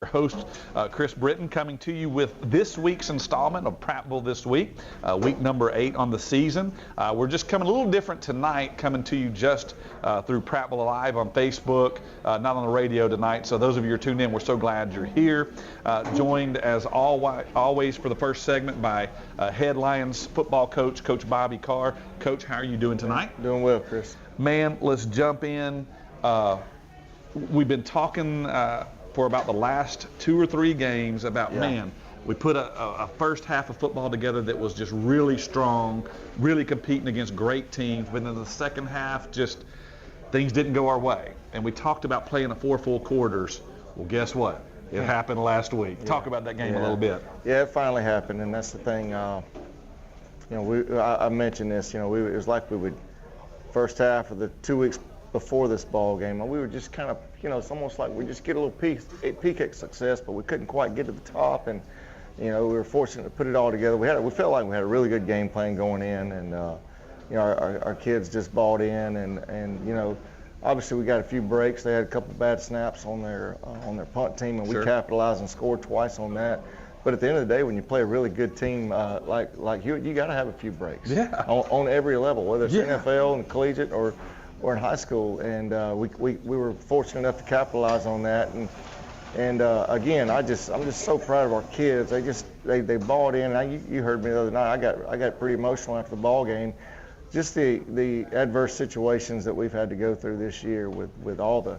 host, Chris Britton, coming to you with this week's installment of Prattville This Week, week number 8 on the season. We're just coming a little different tonight, coming to you just through Prattville Live on Facebook, not on the radio tonight. So those of you who are tuned in, we're so glad you're here. Joined as always for the first segment by head Lions football coach, Coach Bobby Carr. Coach, how are you doing tonight? Doing well, Chris. Man, let's jump in. We've been talking for about the last 2 or 3 games about, man, we put a first half of football together that was just really strong, really competing against great teams. But in the second half, just things didn't go our way. And we talked about playing the 4 full quarters. Well, guess what? It happened last week. Talk about that game a little bit. Yeah, it finally happened, and that's the thing. I mentioned this. It was like we would first half of the 2 weeks before this ball game, and we were just kind of, it's almost like we just get a little peak at success, but we couldn't quite get to the top. And we were fortunate to put it all together. We felt like we had a really good game plan going in, and our kids just bought in, and obviously we got a few breaks. They had a couple bad snaps on their punt team, and we capitalized and scored twice on that. But at the end of the day, when you play a really good team like you got to have a few breaks on every level, whether it's NFL and collegiate or in high school. And we were fortunate enough to capitalize on that. And again, I'm just so proud of our kids. They bought in. You heard me the other night. I got pretty emotional after the ball game. Just the adverse situations that we've had to go through this year with all the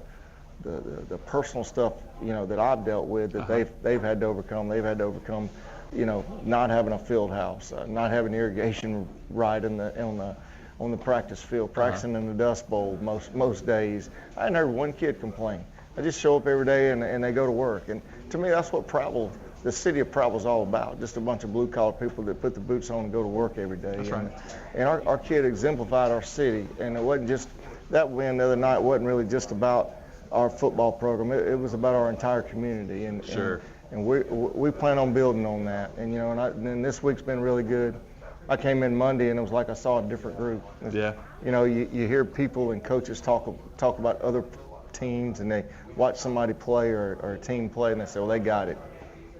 personal stuff, that I've dealt with, that they've had to overcome. They've had to overcome, not having a field house, not having irrigation right on the practice field, practicing in the Dust Bowl most days. I hadn't heard one kid complain. I just show up every day and they go to work. And to me, that's what Prattville, the city of Prattville, is all about. Just a bunch of blue-collar people that put the boots on and go to work every day. That's right. And our kid exemplified our city. And it wasn't just, that win the other night wasn't really just about our football program. It was about our entire community. And we plan on building on that. And and this week's been really good. I came in Monday and it was like I saw a different group. You hear people and coaches talk about other teams, and they watch somebody play or a team play, and they say, well, they got it.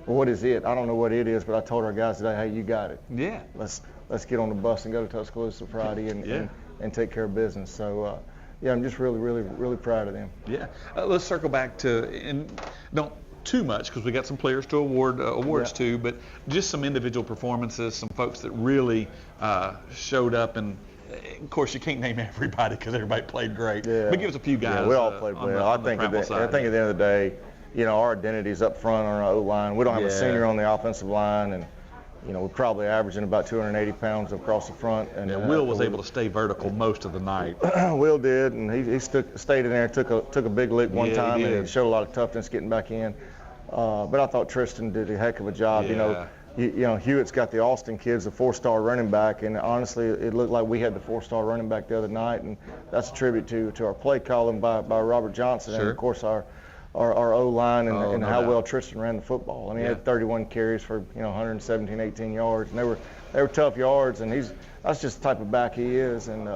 Well, what is it? I don't know what it is, but I told our guys today, hey, you got it. Yeah. Let's get on the bus and go to Tuscaloosa Friday and take care of business. So I'm just really, really, really proud of them. Yeah. Let's circle back to, and don't too much because we got some players to award awards to, but just some individual performances, some folks that really showed up. And of course, you can't name everybody because everybody played great. Yeah. But give us a few guys. Yeah, we all played well. I think at the end of the day, our identity's up front on our O-line. We don't have a senior on the offensive line, and we're probably averaging about 280 pounds across the front. And Will was able to stay vertical most of the night. Will did, and he stayed in there, took a big lick one time, and showed a lot of toughness getting back in. But I thought Tristan did a heck of a job. Hewitt's got the Austin kids, the 4-star running back, and honestly, it looked like we had the 4-star running back the other night, and that's a tribute to our play calling by Robert Johnson, and of course our O-line and how well Tristan ran the football. I mean, he had 31 carries for 117, 18 yards, and they were tough yards, and that's just the type of back he is, and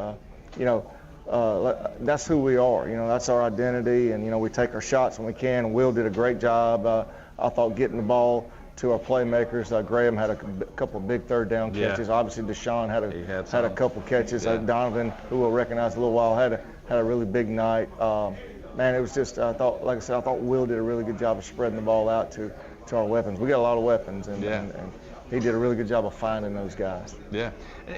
that's who we are. That's our identity, and we take our shots when we can. And Will did a great job. I thought getting the ball to our playmakers. Graham had a couple of big third down catches. Obviously, Deshaun had a couple catches. Donovan, who we'll recognize in a little while, had a really big night. Man, it was just, I thought Will did a really good job of spreading the ball out to our weapons. We got a lot of weapons, and he did a really good job of finding those guys. Yeah,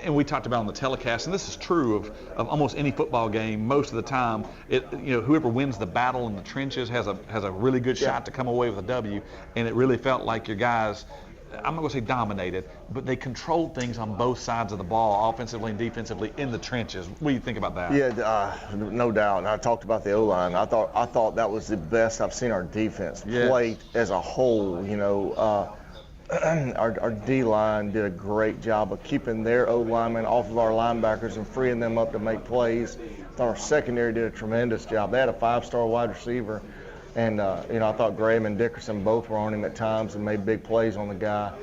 and we talked about on the telecast, and this is true of almost any football game. Most of the time, whoever wins the battle in the trenches has a really good shot to come away with a W, and it really felt like your guys, I'm not going to say dominated, but they controlled things on both sides of the ball, offensively and defensively, in the trenches. What do you think about that? Yeah, no doubt. And I talked about the O-line. I thought that was the best I've seen our defense play as a whole. Our D-line did a great job of keeping their O-linemen off of our linebackers and freeing them up to make plays. I thought our secondary did a tremendous job. They had a 5-star wide receiver. And, I thought Graham and Dickerson both were on him at times and made big plays on the guy.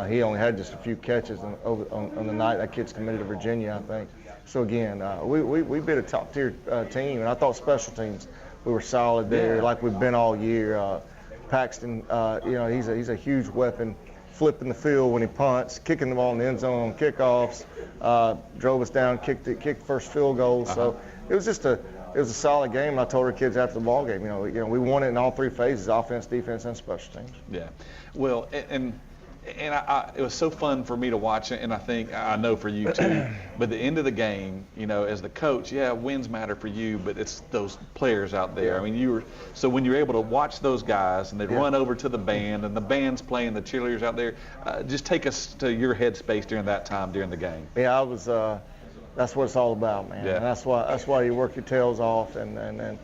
He only had just a few catches on the night. That kid's committed to Virginia, I think. So, again, we beat a top-tier team. And I thought special teams, we were solid there like we've been all year. Paxton, he's a huge weapon, flipping the field when he punts, kicking the ball in the end zone on kickoffs, drove us down, kicked the first field goal. So it was a solid game. And I told our kids after the ball game, we won it in all three phases: offense, defense, and special teams. Yeah. Well, and it was so fun for me to watch it, and I know for you too. But at the end of the game, as the coach, wins matter for you, but it's those players out there. Yeah. I mean, so when you're able to watch those guys and they run over to the band and the band's playing, the cheerleaders out there, just take us to your headspace during that time during the game. Yeah, I was. That's what it's all about, man. Yeah. And that's why you work your tails off, and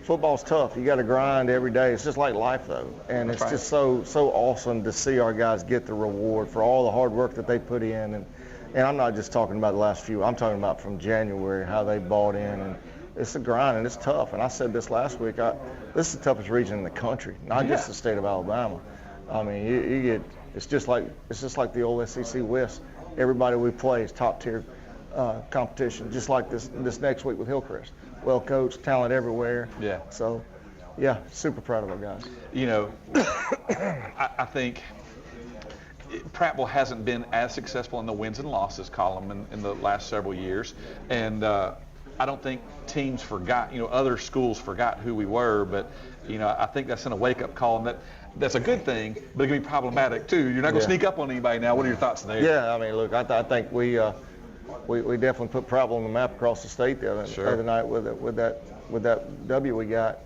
football's tough. You got to grind every day. It's just like life, though, and it's just so awesome to see our guys get the reward for all the hard work that they put in. And I'm not just talking about the last few. I'm talking about from January, how they bought in, and it's a grind and it's tough. And I said this last week. This is the toughest region in the country, not just the state of Alabama. I mean, you get it's just like the old SEC West. Everybody we play is top tier competition, just like this next week with Hillcrest. Well coached, talent everywhere. Yeah. So, super proud of our guys. I think Prattville hasn't been as successful in the wins and losses column in the last several years, and I don't think teams forgot, other schools forgot who we were, but I think that's in a wake-up call, and that's a good thing, but it can be problematic too. You're not going to sneak up on anybody now. What are your thoughts there? Yeah, I mean, look, I think we definitely put Prattville on the map across the state the other night with that W we got.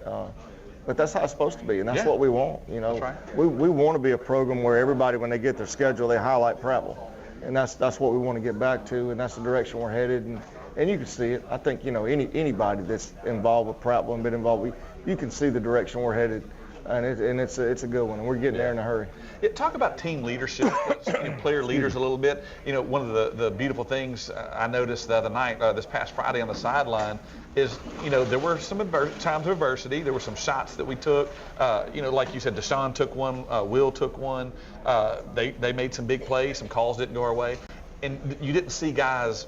But that's how it's supposed to be, and that's what we want. That's right. We want to be a program where everybody, when they get their schedule, they highlight Prattville, and that's what we want to get back to, and that's the direction we're headed. And you can see it. I think anybody that's involved with Prattville and been involved, you can see the direction we're headed. And it's a good one, and we're getting there in a hurry. Yeah, talk about team leadership, player leaders a little bit. One of the beautiful things I noticed the other night, this past Friday on the sideline, is there were some times of adversity. There were some shots that we took. Like you said, Deshaun took one, Will took one. They made some big plays. Some calls didn't go our way, and you didn't see guys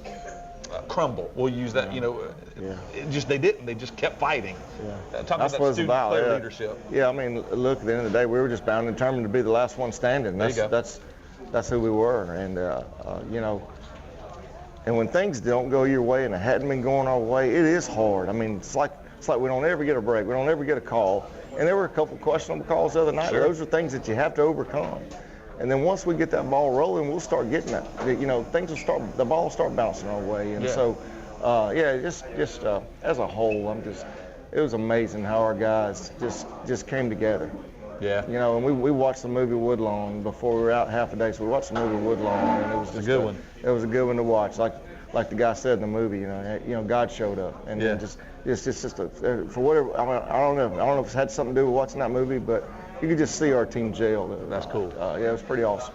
crumble. We'll use that. They didn't. They just kept fighting. Yeah. Talk about that student player leadership. Yeah, I mean, look, at the end of the day, we were just bound and determined to be the last one standing. That's who we were, and and when things don't go your way and it hadn't been going our way, it is hard. I mean, it's like we don't ever get a break. We don't ever get a call. And there were a couple questionable calls the other night. Sure. Those are things that you have to overcome. And then once we get that ball rolling, we'll start getting that. The ball will start bouncing our way. And so, just as a whole, it was amazing how our guys just came together. Yeah. And we watched the movie Woodlawn before we were out half a day. So we watched the movie Woodlawn, and it was just a good one. It was a good one to watch. Like the guy said in the movie, God showed up, and for whatever. I don't know if it's had something to do with watching that movie, but you could just see our team gel. That's cool. It was pretty awesome.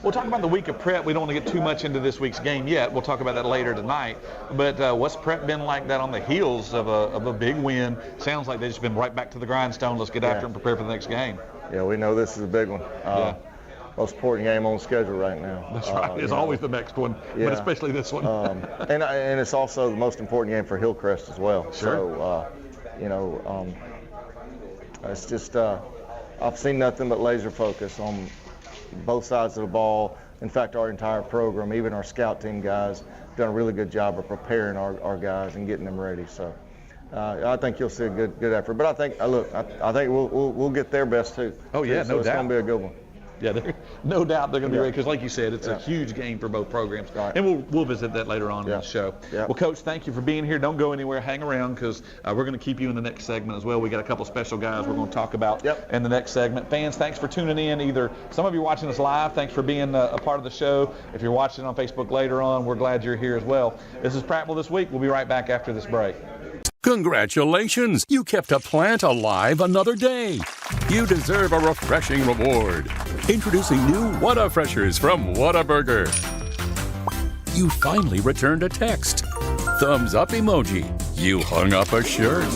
We'll talk about the week of prep. We don't want to get too much into this week's game yet. We'll talk about that later tonight. But what's prep been like that on the heels of a big win? Sounds like they've just been right back to the grindstone. Let's get after and prepare for the next game. Yeah, we know this is a big one. Most important game on the schedule right now. That's right. It's always the next one, but especially this one. And it's also the most important game for Hillcrest as well. Sure. So, it's just I've seen nothing but laser focus on both sides of the ball. In fact, our entire program, even our scout team guys, done a really good job of preparing our guys and getting them ready. So I think you'll see a good effort. But I think we'll get their best too. Oh yeah, so no it's doubt. It's going to be a good one. Yeah, no doubt they're going to be ready because, like you said, it's a huge game for both programs. Right. And we'll visit that later on in the show. Yeah. Well, Coach, thank you for being here. Don't go anywhere. Hang around because we're going to keep you in the next segment as well. We got a couple special guys we're going to talk about in the next segment. Fans, thanks for tuning in. Either some of you watching us live, thanks for being a part of the show. If you're watching on Facebook later on, we're glad you're here as well. This is Prattville This Week. We'll be right back after this break. Congratulations! You kept a plant alive another day. You deserve a refreshing reward. Introducing new Whataburgers from Whataburger. You finally returned a text. Thumbs up emoji. You hung up a shirt.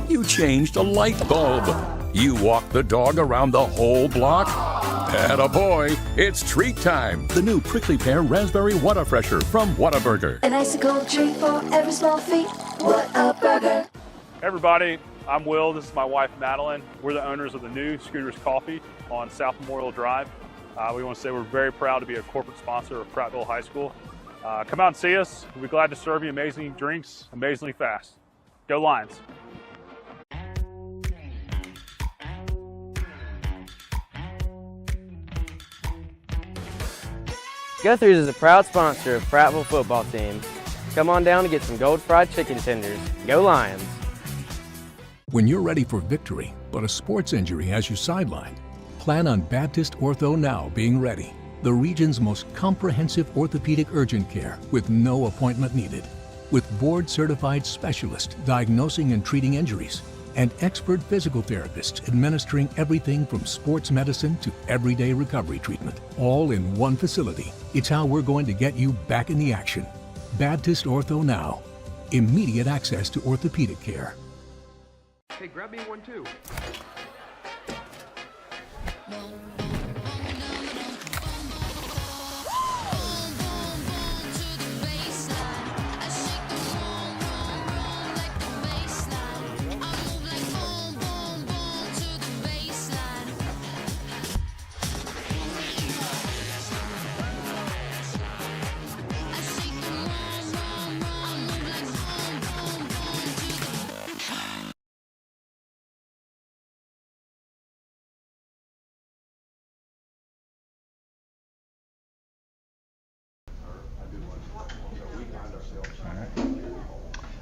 You changed a light bulb. You walked the dog around the whole block. Attaboy, it's treat time. The new prickly pear raspberry Whataburger from Whataburger. An icicle treat for every small feat. Whataburger. Everybody, I'm Will. This is my wife, Madeline. We're the owners of the new Scooters Coffee on South Memorial Drive. We want to say we're very proud to be a corporate sponsor of Prattville High School. Come out and see us. We'll be glad to serve you amazing drinks, amazingly fast. Go Lions. Guthrie's is a proud sponsor of Prattville football team. Come on down to get some gold fried chicken tenders. Go Lions. When you're ready for victory, but a sports injury has you sidelined, plan on Baptist Ortho Now being ready. The region's most comprehensive orthopedic urgent care with no appointment needed. With board-certified specialists diagnosing and treating injuries, and expert physical therapists administering everything from sports medicine to everyday recovery treatment, all in one facility. It's how we're going to get you back in the action. Baptist Ortho Now. Immediate access to orthopedic care. Hey, grab me one too.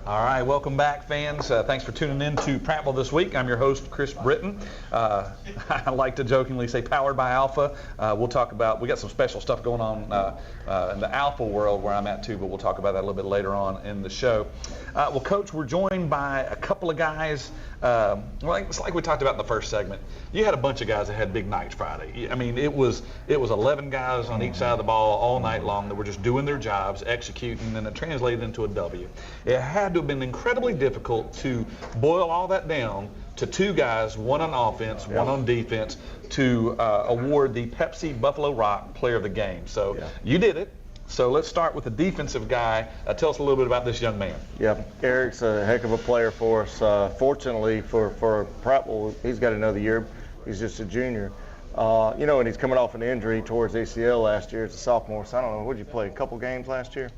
All right, welcome back, fans. Thanks for tuning in to Prattville this week. I'm your host, Chris Britton. I like to jokingly say powered by Alpha. We'll talk about, we got some special stuff going on in the Alpha world where I'm at too, but we'll talk about that a little bit later on in the show. Well, Coach, we're joined by a couple of guys. It's like we talked about in the first segment. You had a bunch of guys that had big nights Friday. I mean, it was 11 guys on each side of the ball all night long that were just doing their jobs, executing, and it translated into a W. It had to have been incredibly difficult to boil all that down to two guys, one on offense, one on defense, to award the Pepsi Buffalo Rock Player of the Game. So you did it. So let's start with the defensive guy. Tell us a little bit about this young man. Yeah, Eric's a heck of a player for us. Fortunately for Prattville, he's got another year. He's just a junior. And he's coming off an injury towards ACL last year as a sophomore. So I don't know, what did you play, a couple games last year?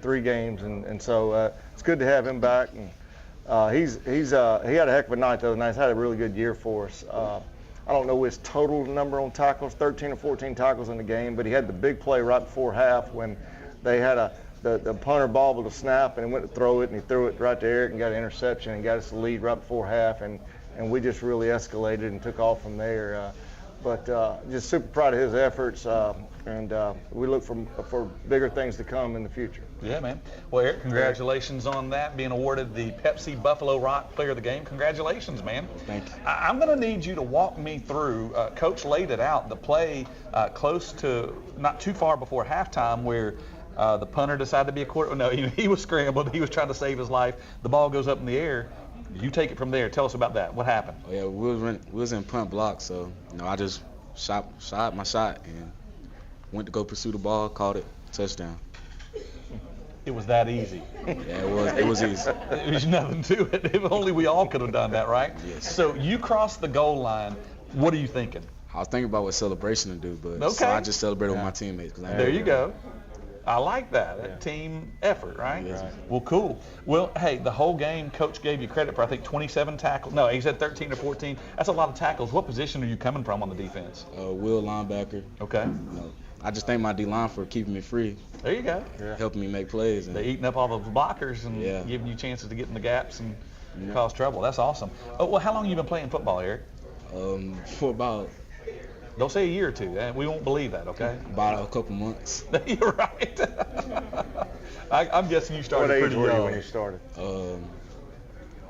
Three games, and so it's good to have him back. And he had a heck of a night the other night. He's had a really good year for us. I don't know his total number on tackles, 13 or 14 tackles in the game, but he had the big play right before half when they had the punter bobbled a snap and he went to throw it, and he threw it right to Eric and got an interception and got us the lead right before half, and we just really escalated and took off from there. But just super proud of his efforts, and we look for bigger things to come in the future. Yeah, man. Well, Eric, congratulations on that, being awarded the Pepsi Buffalo Rock Player of the Game. Congratulations, man. Thank you. I'm going to need you to walk me through, Coach laid it out, the play close to, not too far before halftime, where the punter decided to be a quarterback. No, he was scrambled. He was trying to save his life. The ball goes up in the air. You take it from there. Tell us about that. What happened? Oh, yeah, we was in punt block, so I just shot my shot and went to go pursue the ball, caught it, touchdown. It was that easy. Yeah, it was easy. There was nothing to it. If only we all could have done that, right? Yes. So you crossed the goal line. What are you thinking? I was thinking about what celebration to do, but so I just celebrated with my teammates. There you go. I like that. Team effort, right? Yes. Well, cool. Well, hey, the whole game, Coach gave you credit for, I think, 27 tackles. No, he said 13 or 14. That's a lot of tackles. What position are you coming from on the defense? Will, linebacker. Okay. I just thank my D-line for keeping me free. There you go. Helping me make plays. They're eating up all the blockers and giving you chances to get in the gaps and cause trouble. That's awesome. Oh, well, how long have you been playing football, Eric? For about... Don't say a year or two. We won't believe that, okay? About a couple months. You're right. I'm guessing you started pretty young. What age were you when you started?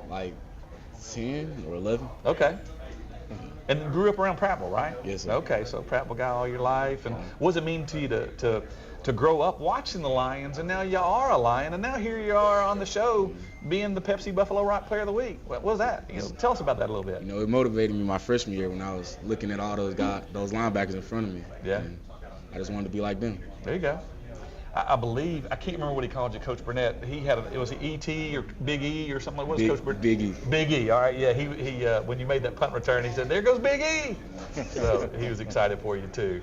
Like 10 or 11. Okay. And grew up around Prattville, right? Yes, sir. Okay, so Prattville guy all your life. And what does it mean to you to grow up watching the Lions, and now you are a Lion, and now here you are on the show being the Pepsi Buffalo Rock Player of the Week? What was that? Tell us about that a little bit. It motivated me my freshman year when I was looking at all those linebackers in front of me. Yeah. And I just wanted to be like them. There you go. I believe, I can't remember what he called you, Coach Burnett. He had, it was E.T. or Big E or something like that. What was Coach Burnett? Big E. Big E, all right, yeah. He when you made that punt return, he said, there goes Big E. So he was excited for you, too.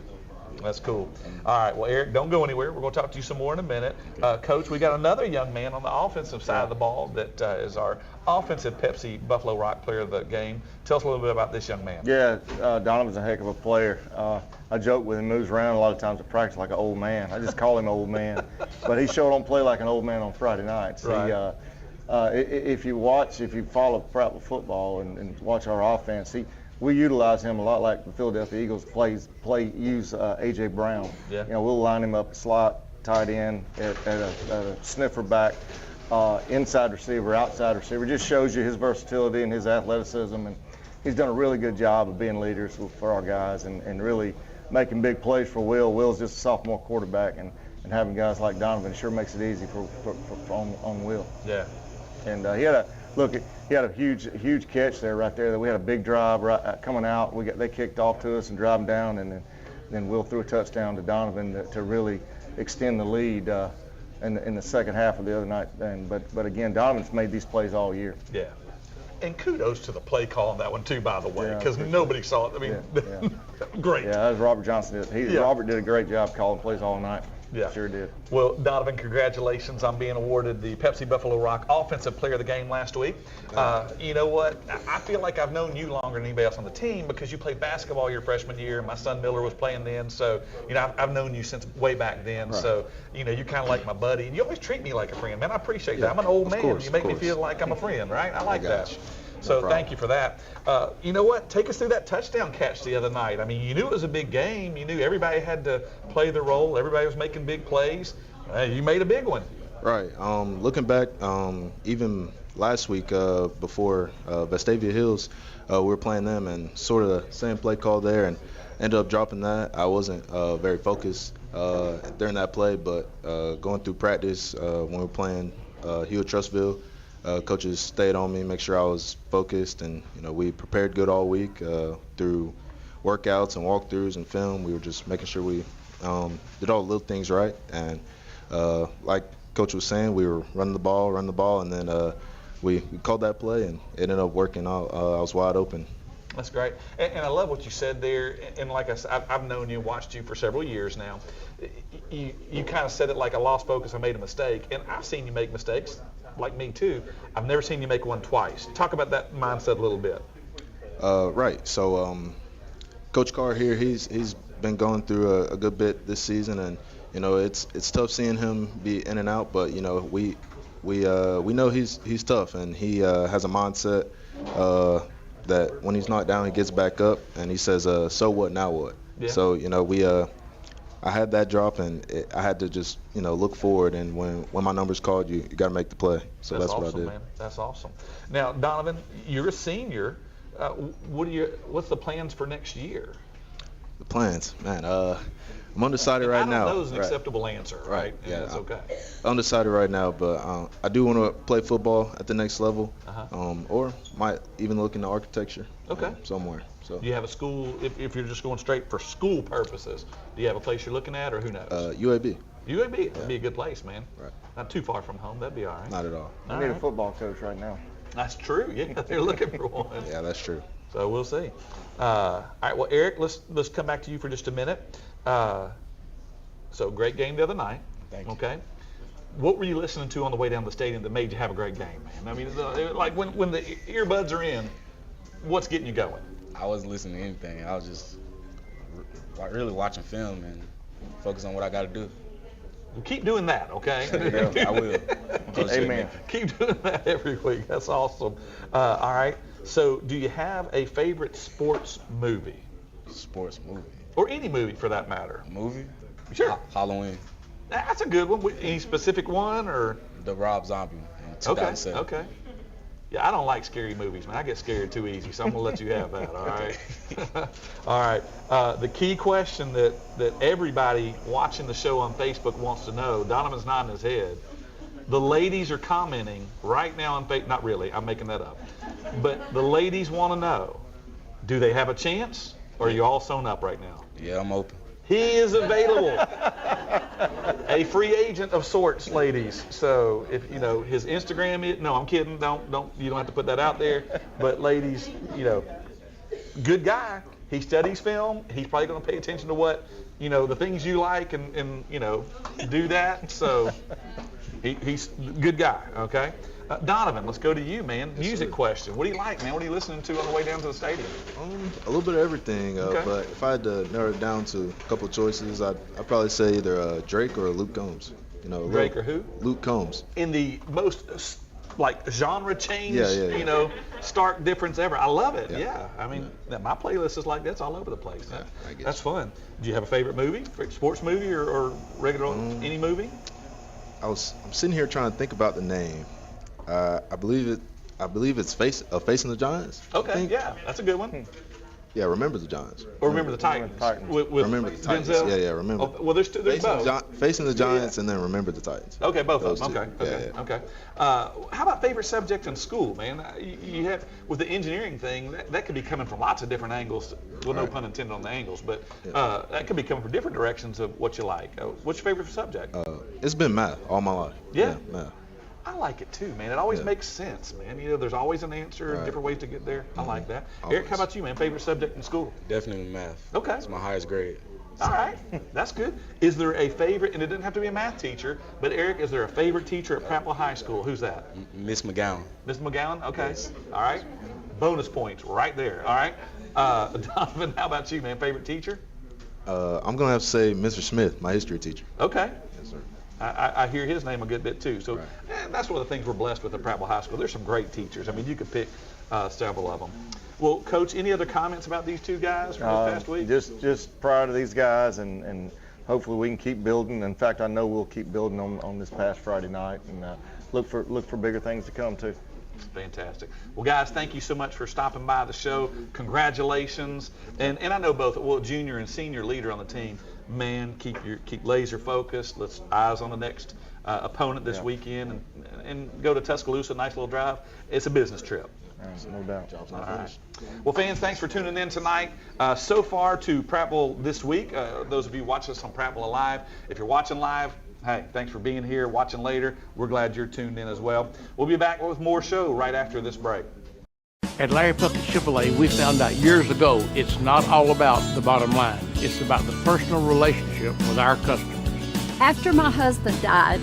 That's cool. All right, well, Eric, don't go anywhere. We're going to talk to you some more in a minute. Coach, we got another young man on the offensive side of the ball that is our offensive Pepsi Buffalo Rock player of the game. Tell us a little bit about this young man. Yeah, Donovan's a heck of a player. I joke with him, moves around a lot of times at practice like an old man. I just call him old man. But he sure don't play like an old man on Friday nights. Right. If you follow Prattville football and watch our offense, we utilize him a lot like the Philadelphia Eagles use A.J. Brown. Yeah. You know, we'll line him up slot, tight end, at a sniffer back, inside receiver, outside receiver. Just shows you his versatility and his athleticism. And he's done a really good job of being leaders for our guys and really making big plays for Will. Will's just a sophomore quarterback, and having guys like Donovan sure makes it easy on Will. Yeah. And he had a huge catch there right there. That we had a big drive coming out. They kicked off to us and drove down, and then Will threw a touchdown to Donovan to really extend the lead in the second half of the other night. But again, Donovan's made these plays all year. Yeah. And kudos to the play call on that one too, by the way, Yeah, because nobody saw it. I mean, great. Yeah, that was Robert Johnson. Robert did a great job calling plays all night. Yeah. Sure did. Well, Donovan, congratulations on being awarded the Pepsi Buffalo Rock Offensive Player of the Game last week. You know what? I feel like I've known you longer than anybody else on the team because you played basketball your freshman year. My son Miller was playing then, so you know I've known you since way back then. Right. So you know you're kind of like my buddy, and you always treat me like a friend, man. I appreciate that. I'm an old man. You make me feel like I'm a friend, right? I like that. So thank you for that. You know what? Take us through that touchdown catch the other night. I mean, you knew it was a big game. You knew everybody had to play their role. Everybody was making big plays. You made a big one. Right. Looking back, even last week before Vestavia Hills, we were playing them and sort of the same play call there and ended up dropping that. I wasn't very focused during that play, but going through practice when we were playing Hewitt-Trustville, coaches stayed on me, make sure I was focused, and you know we prepared good all week through workouts and walkthroughs and film. We were just making sure we did all the little things right, and like Coach was saying, we were running the ball, and then we called that play, and it ended up working out. I was wide open. That's great, and I love what you said there. And like I said, I've known you, watched you for several years now. You kind of said it like I lost focus, I made a mistake, and I've seen you make mistakes. Like me too. I've never seen you make one twice. Talk about that mindset a little bit. Right. So Coach Carr here, he's been going through a good bit this season, and you know it's tough seeing him be in and out. But you know we know he's tough, and he has a mindset that when he's knocked down, he gets back up, and he says, "So what? Now what?" Yeah. So you know I had that drop, and I had to just, you know, look forward. And when my number's called, you got to make the play. So that's what I did. Man. That's awesome. Now, Donovan, you're a senior. What's the plans for next year? The plans, man. I'm undecided right now. I don't know is an acceptable answer, right? Yeah, that's okay. Undecided right now, but I do want to play football at the next level, or might even look into architecture. Okay. Somewhere. So. Do you have a school, if you're just going straight for school purposes, do you have a place you're looking at, or who knows? UAB. UAB? That'd be a good place, man. Right. Not too far from home. That'd be all right. Not at all. I need a football coach right now. That's true. Yeah, they're looking for one. Yeah, that's true. So we'll see. All right, well, Eric, let's come back to you for just a minute. So great game the other night. Thank you. Okay. What were you listening to on the way down to the stadium that made you have a great game, man? I mean, like when the earbuds are in, what's getting you going? I wasn't listening to anything. I was just really watching film and focus on what I got to do. Well, keep doing that, okay? I will. Amen. Keep doing that every week. That's awesome. All right. So, do you have a favorite sports movie? Sports movie. Or any movie, for that matter. Movie? Sure. Halloween. That's a good one. Any specific one, or? The Rob Zombie in 2007. Okay. Yeah, I don't like scary movies, man. I get scared too easy, so I'm going to let you have that, all right? All right. The key question that everybody watching the show on Facebook wants to know, Donovan's nodding his head. The ladies are commenting right now on Facebook. Not really. I'm making that up. But the ladies want to know, do they have a chance, or are you all sewn up right now? Yeah, I'm open. He is available. a free agent of sorts, ladies. So if you know his Instagram is, no, I'm kidding. Don't you don't have to put that out there. But ladies, you know, good guy. He studies film. He's probably going to pay attention to what, you know, the things you like and you know, do that. So he's a good guy. Okay. Donovan, let's go to you, man. Yes, Music sir. question. What do you like, man? What are you listening to on the way down to the stadium? A little bit of everything, Okay. but if I had to narrow it down to a couple of choices, I'd probably say either Drake or Luke Combs. You know, Drake or who? Luke Combs. In the most like genre change, Yeah. you know, stark difference ever. I love it. Yeah. Yeah. I mean, my playlist is like that's all over the place. Yeah, I guess. That's fun. Do you have a favorite movie, sports movie, or regular any movie? I'm sitting here trying to think about the name. I believe it's Facing the Giants. I Okay. think. Yeah, that's a good one. Yeah, Remember the Giants. Or Remember the Titans. With Remember the Titans. Denzel? Yeah, Remember. Oh, well, there's both. Facing the Giants and then Remember the Titans. Okay, both Those of them. two. Okay. Yeah. Okay. How about favorite subject in school, man? You have with the engineering thing that could be coming from lots of different angles. Well, no Right. pun intended on the angles, but that could be coming from different directions of what you like. What's your favorite subject? It's been math all my life. Yeah? Math. I like it too, man. It always Yeah. makes sense, man. You know, there's always an answer, Right. different ways to get there. I like that. Always. Eric, how about you, man? Favorite subject in school? Definitely math. Okay. It's my highest grade. All right, that's good. Is there a favorite, and it doesn't have to be a math teacher, but Eric, is there a favorite teacher at Prattville High School? Who's that? Miss McGowan. Miss McGowan? Okay. Yes. All right. Bonus points right there. All right. Donovan, how about you, man? Favorite teacher? I'm gonna have to say Mr. Smith, my history teacher. Okay. Yes, sir. I hear his name a good bit too. So Right. that's one of the things we're blessed with at Prattville High School. There's some great teachers. I mean, you could pick several of them. Well, Coach, any other comments about these two guys from this past week? Just proud of these guys, and hopefully we can keep building. In fact, I know we'll keep building on this past Friday night, and look for bigger things to come too. Fantastic. Well, guys, thank you so much for stopping by the show. Congratulations. And I know both, well, junior and senior leader on the team, man, keep laser focused. Let's eyes on the next opponent this weekend and go to Tuscaloosa, nice little drive. It's a business trip. No doubt. All right. Well, fans, thanks for tuning in tonight. So far to Prattville this week. Those of you watching us on Prattville Live, if you're watching live, hey, thanks for being here, watching later. We're glad you're tuned in as well. We'll be back with more show right after this break. At Larry Puckett Chevrolet, we found out years ago it's not all about the bottom line. It's about the personal relationship with our customers. After my husband died,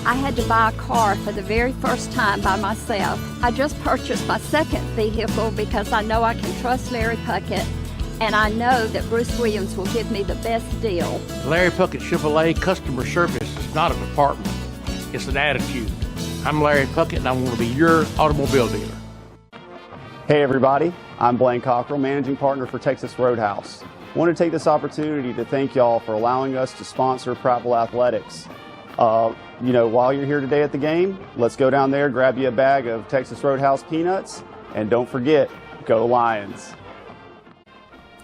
I had to buy a car for the very first time by myself. I just purchased my second vehicle because I know I can trust Larry Puckett, and I know that Bruce Williams will give me the best deal. Larry Puckett Chevrolet customer service is not a department. It's an attitude. I'm Larry Puckett, and I want to be your automobile dealer. Hey everybody, I'm Blaine Cockrell, Managing Partner for Texas Roadhouse. I want to take this opportunity to thank y'all for allowing us to sponsor Prattville Athletics. While you're here today at the game, let's go down there, grab you a bag of Texas Roadhouse peanuts, and don't forget, go Lions.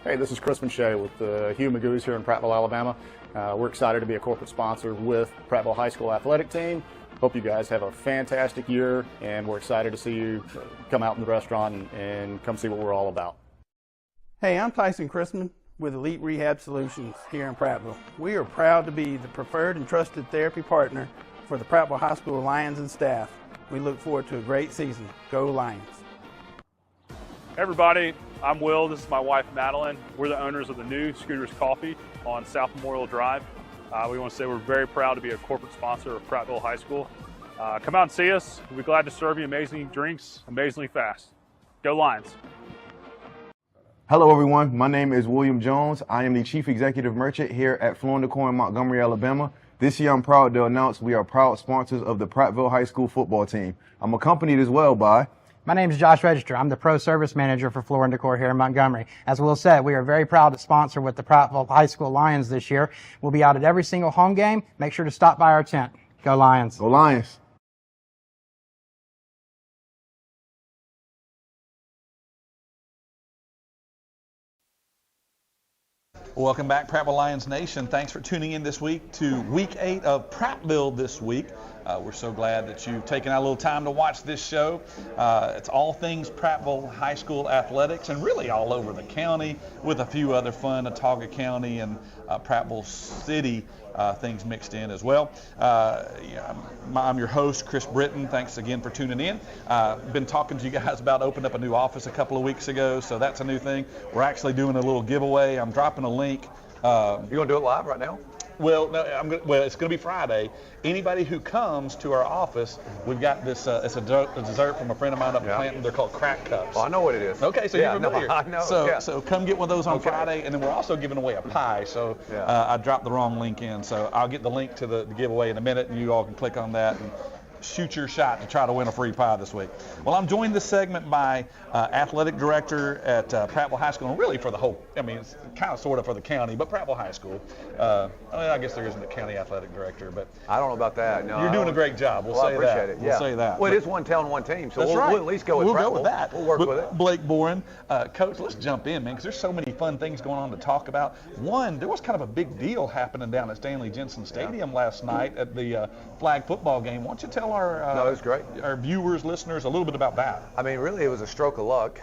Hey, this is Chris Shea with the Hugh Magoo's here in Prattville, Alabama. We're excited to be a corporate sponsor with Prattville High School Athletic Team. Hope you guys have a fantastic year, and we're excited to see you come out in the restaurant and come see what we're all about. Hey, I'm Tyson Chrisman with Elite Rehab Solutions here in Prattville. We are proud to be the preferred and trusted therapy partner for the Prattville High School Lions and staff. We look forward to a great season. Go Lions. Hey everybody, I'm Will. This is my wife Madeline. We're the owners of the new Scooters Coffee on South Memorial Drive. We want to say we're very proud to be a corporate sponsor of Prattville High School. Come out and see us. We'll be glad to serve you amazing drinks, amazingly fast. Go Lions. Hello everyone, my name is William Jones. I am the Chief Executive Merchant here at Floor & Decor in Montgomery, Alabama. This year I'm proud to announce we are proud sponsors of the Prattville High School football team. I'm accompanied as well by... My name is Josh Register. I'm the Pro Service Manager for Floor & Decor here in Montgomery. As Will said, we are very proud to sponsor with the Prattville High School Lions this year. We'll be out at every single home game. Make sure to stop by our tent. Go Lions. Go Lions. Welcome back, Prattville Lions Nation. Thanks for tuning in this week to Week 8 of Prattville this week. We're so glad that you've taken out a little time to watch this show. It's all things Prattville High School athletics, and really all over the county, with a few other fun Autauga County and Prattville City things mixed in as well. I'm your host, Chris Britton. Thanks again for tuning in. Been talking to you guys about opening up a new office a couple of weeks ago, so that's a new thing. We're actually doing a little giveaway. I'm dropping a link. You going to do it live right now? Well, no, it's going to be Friday. Anybody who comes to our office, we've got this. It's a dessert from a friend of mine up in Clanton. They're called crack cups. Oh, I know what it is. Okay, so you're familiar. No, I know. So come get one of those on Friday, and then we're also giving away a pie. So I dropped the wrong link in, so I'll get the link to the giveaway in a minute, and you all can click on that and shoot your shot to try to win a free pie this week. Well, I'm joined this segment by athletic director at Prattville High School, and really for the whole, it's kind of sort of for the county, but Prattville High School. I guess there isn't a county athletic director, but I don't know about that. No, you're doing a great job. We'll say I appreciate that. it. We'll say that. Well, it is one town, one team, so that's we'll at least go with Prattville. Go with that. We'll work with it. Blake Boren, Coach, let's jump in, man, because there's so many fun things going on to talk about. One, there was kind of a big deal happening down at Stanley Jensen Stadium last night at the flag football game. Why don't you tell our no, it was great. Our viewers, listeners, a little bit about that? I mean, really, it was a stroke of luck.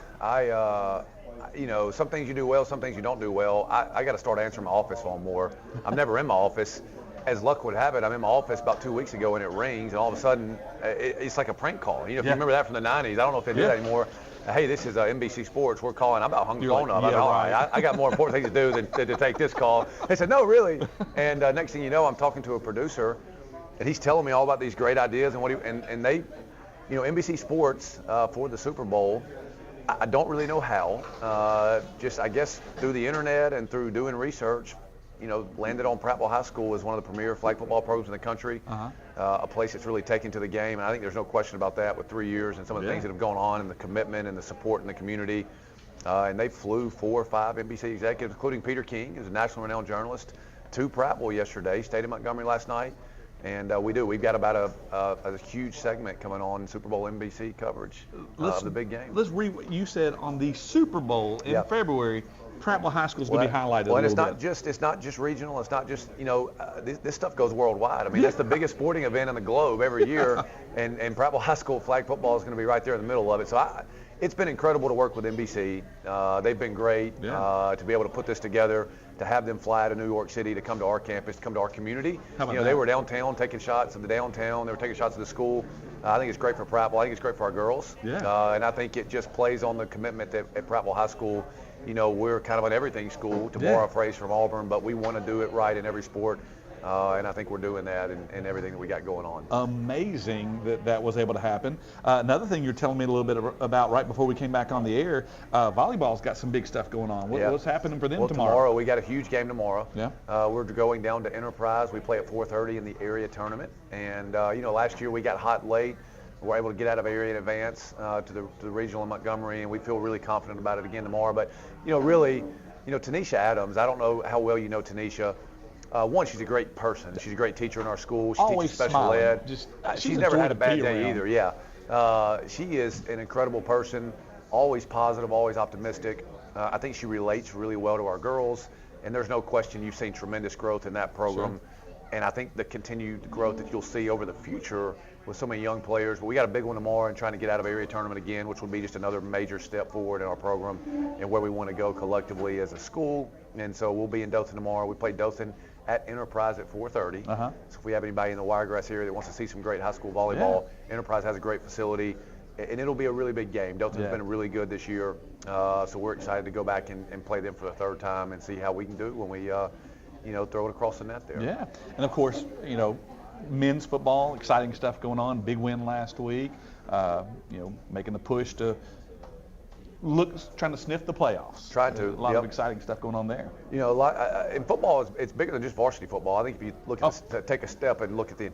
Some things you do well, some things you don't do well. I got to start answering my office phone more. I'm never in my office. As luck would have it, I'm in my office about 2 weeks ago, and it rings, and all of a sudden, it's like a prank call. If you remember that from the 90s, I don't know if they do that anymore. Hey, this is NBC Sports. We're calling. I about hung the phone up. All right. I got more important things to do than to take this call. They said, no, really. And next thing you know, I'm talking to a producer, and he's telling me all about these great ideas and they, NBC Sports for the Super Bowl. I don't really know how. Just I guess through the internet and through doing research, landed on Prattville High School as one of the premier flag football programs in the country. A place that's really taken to the game, and I think there's no question about that with 3 years and some of the things that have gone on and the commitment and the support in the community. And they flew 4 or 5 NBC executives, including Peter King, who's a national renowned journalist, to Prattville yesterday, stayed in Montgomery last night. And we've got about a huge segment coming on Super Bowl NBC coverage of the big game. Let's read what you said on the Super Bowl in February. Prattville High School is going to be highlighted a little bit. It's not just regional. It's not just this stuff goes worldwide. I mean, that's the biggest sporting event in the globe every year, and Prattville High School flag football is going to be right there in the middle of it. So it's been incredible to work with NBC. They've been great to be able to put this together, to have them fly to New York City to come to our campus, to come to our community. They were downtown taking shots of the downtown. They were taking shots of the school. I think it's great for Prattville. I think it's great for our girls. And I think it just plays on the commitment that at Prattville High School, we're kind of an everything school, to borrow a phrase from Auburn, but we want to do it right in every sport. And I think we're doing that in everything that we got going on. Amazing that was able to happen. Another thing you're telling me a little bit about right before we came back on the air, volleyball's got some big stuff going on. What's happening for them tomorrow? We got a huge game tomorrow. We're going down to Enterprise. We play at 4:30 in the area tournament. And, last year we got hot late. We were able to get out of area in advance to the regional in Montgomery, and we feel really confident about it again tomorrow. But, really, Tanisha Adams, I don't know how well you know Tanisha. One, she's a great person. She's a great teacher in our school. She teaches special ed. She's never had a bad day either. She is an incredible person, always positive, always optimistic. I think she relates really well to our girls, and there's no question you've seen tremendous growth in that program. And I think the continued growth that you'll see over the future with so many young players. But we got a big one tomorrow and trying to get out of area tournament again, which will be just another major step forward in our program and where we want to go collectively as a school. And so we'll be in Dothan tomorrow. We play Dothan at Enterprise at 4:30. So if we have anybody in the Wiregrass area that wants to see some great high school volleyball, Enterprise has a great facility, and it'll be a really big game. Dothan's been really good this year, so we're excited to go back and play them for the third time and see how we can do when we throw it across the net there. And of course, men's football, exciting stuff going on. Big win last week. Making the push to trying to sniff the playoffs. Trying to. A lot of exciting stuff going on there. In football, it's bigger than just varsity football. I think if you look at take a step and look at the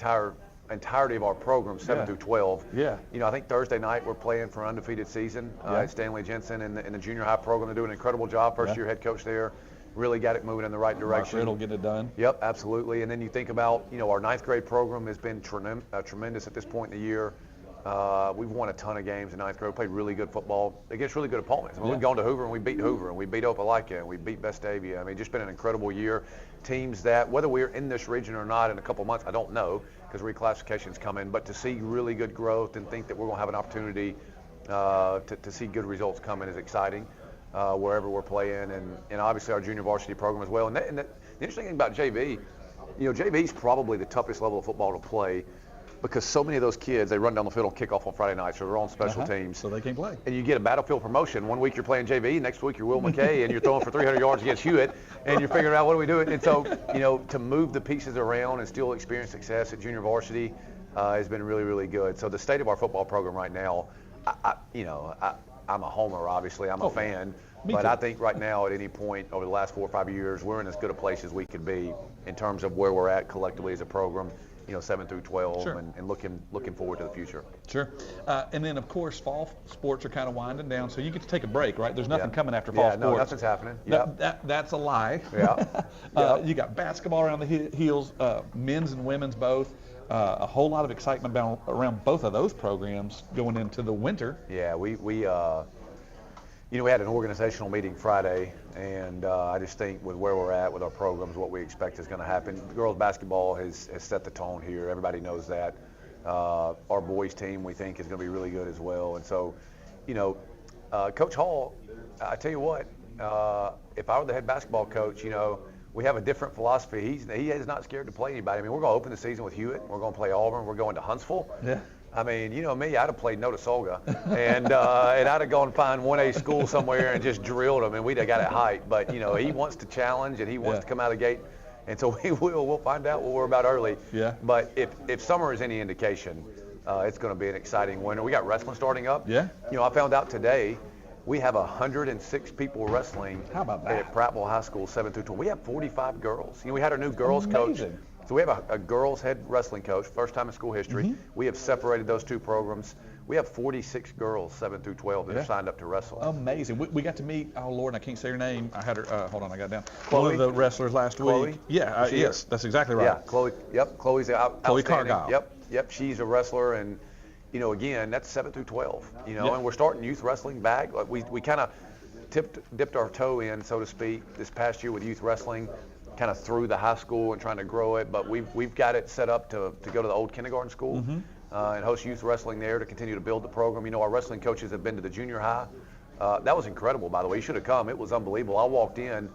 entirety of our program, 7 through 12. I think Thursday night we're playing for an undefeated season at Stanley Jensen in the junior high program. They do an incredible job. First year head coach there. Really got it moving in the right direction. It'll get it done. Yep, absolutely. And then you think about, our ninth grade program has been tremendous at this point in the year. We've won a ton of games in ninth grade. We played really good football against really good opponents. I mean, we've gone to Hoover and we beat Hoover, and we beat Opelika, and we beat Vestavia. I mean, just been an incredible year. Teams that, whether we're in this region or not in a couple months, I don't know, because reclassification's coming, but to see really good growth and think that we're going to have an opportunity to see good results coming is exciting wherever we're playing, and obviously our junior varsity program as well. And the interesting thing about JV, JV is probably the toughest level of football to play, because so many of those kids, they run down the field on kickoff on Friday nights, or they're on special teams. So they can play. And you get a battlefield promotion. One week you're playing JV, next week you're Will McKay, and you're throwing for 300 yards against Hewitt, and you're figuring out what are we doing. And so, to move the pieces around and still experience success at junior varsity has been really, really good. So the state of our football program right now, I'm a homer, obviously. I'm a fan. But I think right now, at any point over the last 4 or 5 years, we're in as good a place as we could be in terms of where we're at collectively as a program. 7 through 12, Sure. and looking forward to the future. Sure. And then, of course, fall sports are kind of winding down, so you get to take a break, right? There's nothing coming after fall sports. No, nothing's happening. That's a lie. Yeah. You got basketball around the heels, men's and women's both. A whole lot of excitement around both of those programs going into the winter. Yeah, we had an organizational meeting Friday, and I just think with where we're at with our programs, what we expect is going to happen. Girls basketball has set the tone here. Everybody knows that. Our boys team, we think, is going to be really good as well. And so, Coach Hall, I tell you what, if I were the head basketball coach, we have a different philosophy. He is not scared to play anybody. I mean, we're going to open the season with Hewitt. We're going to play Auburn. We're going to Huntsville. Yeah. I mean, me, I'd have played Notasulga, and I'd have gone find 1A school somewhere and just drilled them, and we'd have got it height. But, he wants to challenge, and he wants to come out of the gate, and so we'll find out what we're about early. Yeah. But if summer is any indication, it's going to be an exciting winter. We got wrestling starting up. Yeah. I found out today we have 106 people wrestling. How about that? At Prattville High School, 7 through 12. We have 45 girls. We had our new girls coach. So we have a girls head wrestling coach, first time in school history. Mm-hmm. We have separated those two programs. We have 46 girls, 7 through 12, that are signed up to wrestle. Amazing. We got to meet, oh Lord, I can't say her name. I had her, hold on, I got it down. Chloe? One of the wrestlers last week. Yeah, yes, that's exactly right. Yeah, Chloe, Chloe's Chloe outstanding. Cargyle. Yep, she's a wrestler, and, again, that's 7 through 12, and we're starting youth wrestling back. Like we kind of dipped our toe in, so to speak, this past year with youth wrestling, kind of through the high school and trying to grow it, but we've got it set up to go to the old kindergarten school and host youth wrestling there to continue to build the program. Our wrestling coaches have been to the junior high. That was incredible, by the way. You should have come. It was unbelievable. I walked in,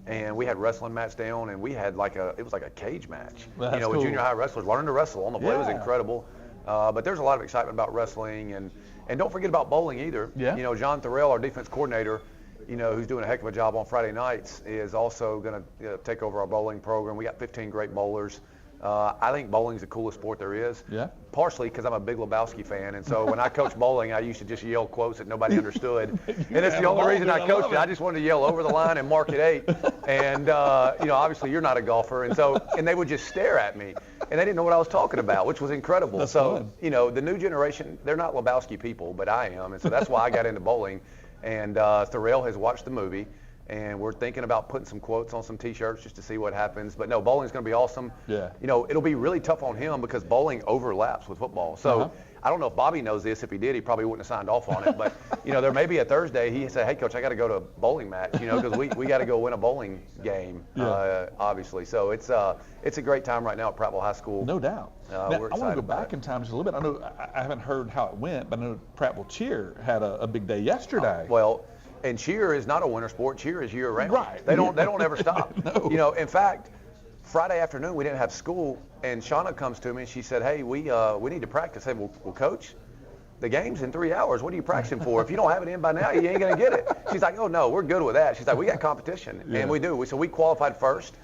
and we had wrestling mats down, and we had it was like a cage match. That's with cool. junior high wrestlers learning to wrestle on the play. It was incredible. But there's a lot of excitement about wrestling, and don't forget about bowling either. Yeah. John Thorell, our defense coordinator, who's doing a heck of a job on Friday nights, is also going to take over our bowling program. We got 15 great bowlers. I think bowling's the coolest sport there is. Yeah. Partially because I'm a big Lebowski fan, and so when I coached bowling, I used to just yell quotes that nobody understood. And it's the only reason I coached it. I just wanted to yell over the line and mark at 8. And obviously you're not a golfer, and they would just stare at me, and they didn't know what I was talking about, which was incredible. That's so fun. The new generation, they're not Lebowski people, but I am, and so that's why I got into bowling. And Thorell has watched the movie, and we're thinking about putting some quotes on some T-shirts just to see what happens. But no, bowling's going to be awesome. Yeah. It'll be really tough on him because bowling overlaps with football. So I don't know if Bobby knows this. If he did, he probably wouldn't have signed off on it. But there may be a Thursday he said, "Hey, coach, I got to go to a bowling match," because we got to go win a bowling game, obviously. So it's a great time right now at Prattville High School. No doubt. Now, We're I want to go excited back in time just a little bit. I know I haven't heard how it went, but I know Prattville Cheer had a big day yesterday. And cheer is not a winter sport. Cheer is year round. Right. They don't ever stop. No. In fact, Friday afternoon we didn't have school, and Shauna comes to me and she said, "Hey, we need to practice." I said, "Well, coach, the game's in 3 hours. What are you practicing for? If you don't have it in by now, you ain't gonna get it." She's like, "Oh no, we're good with that." She's like, "We got competition," and we do. So we qualified first.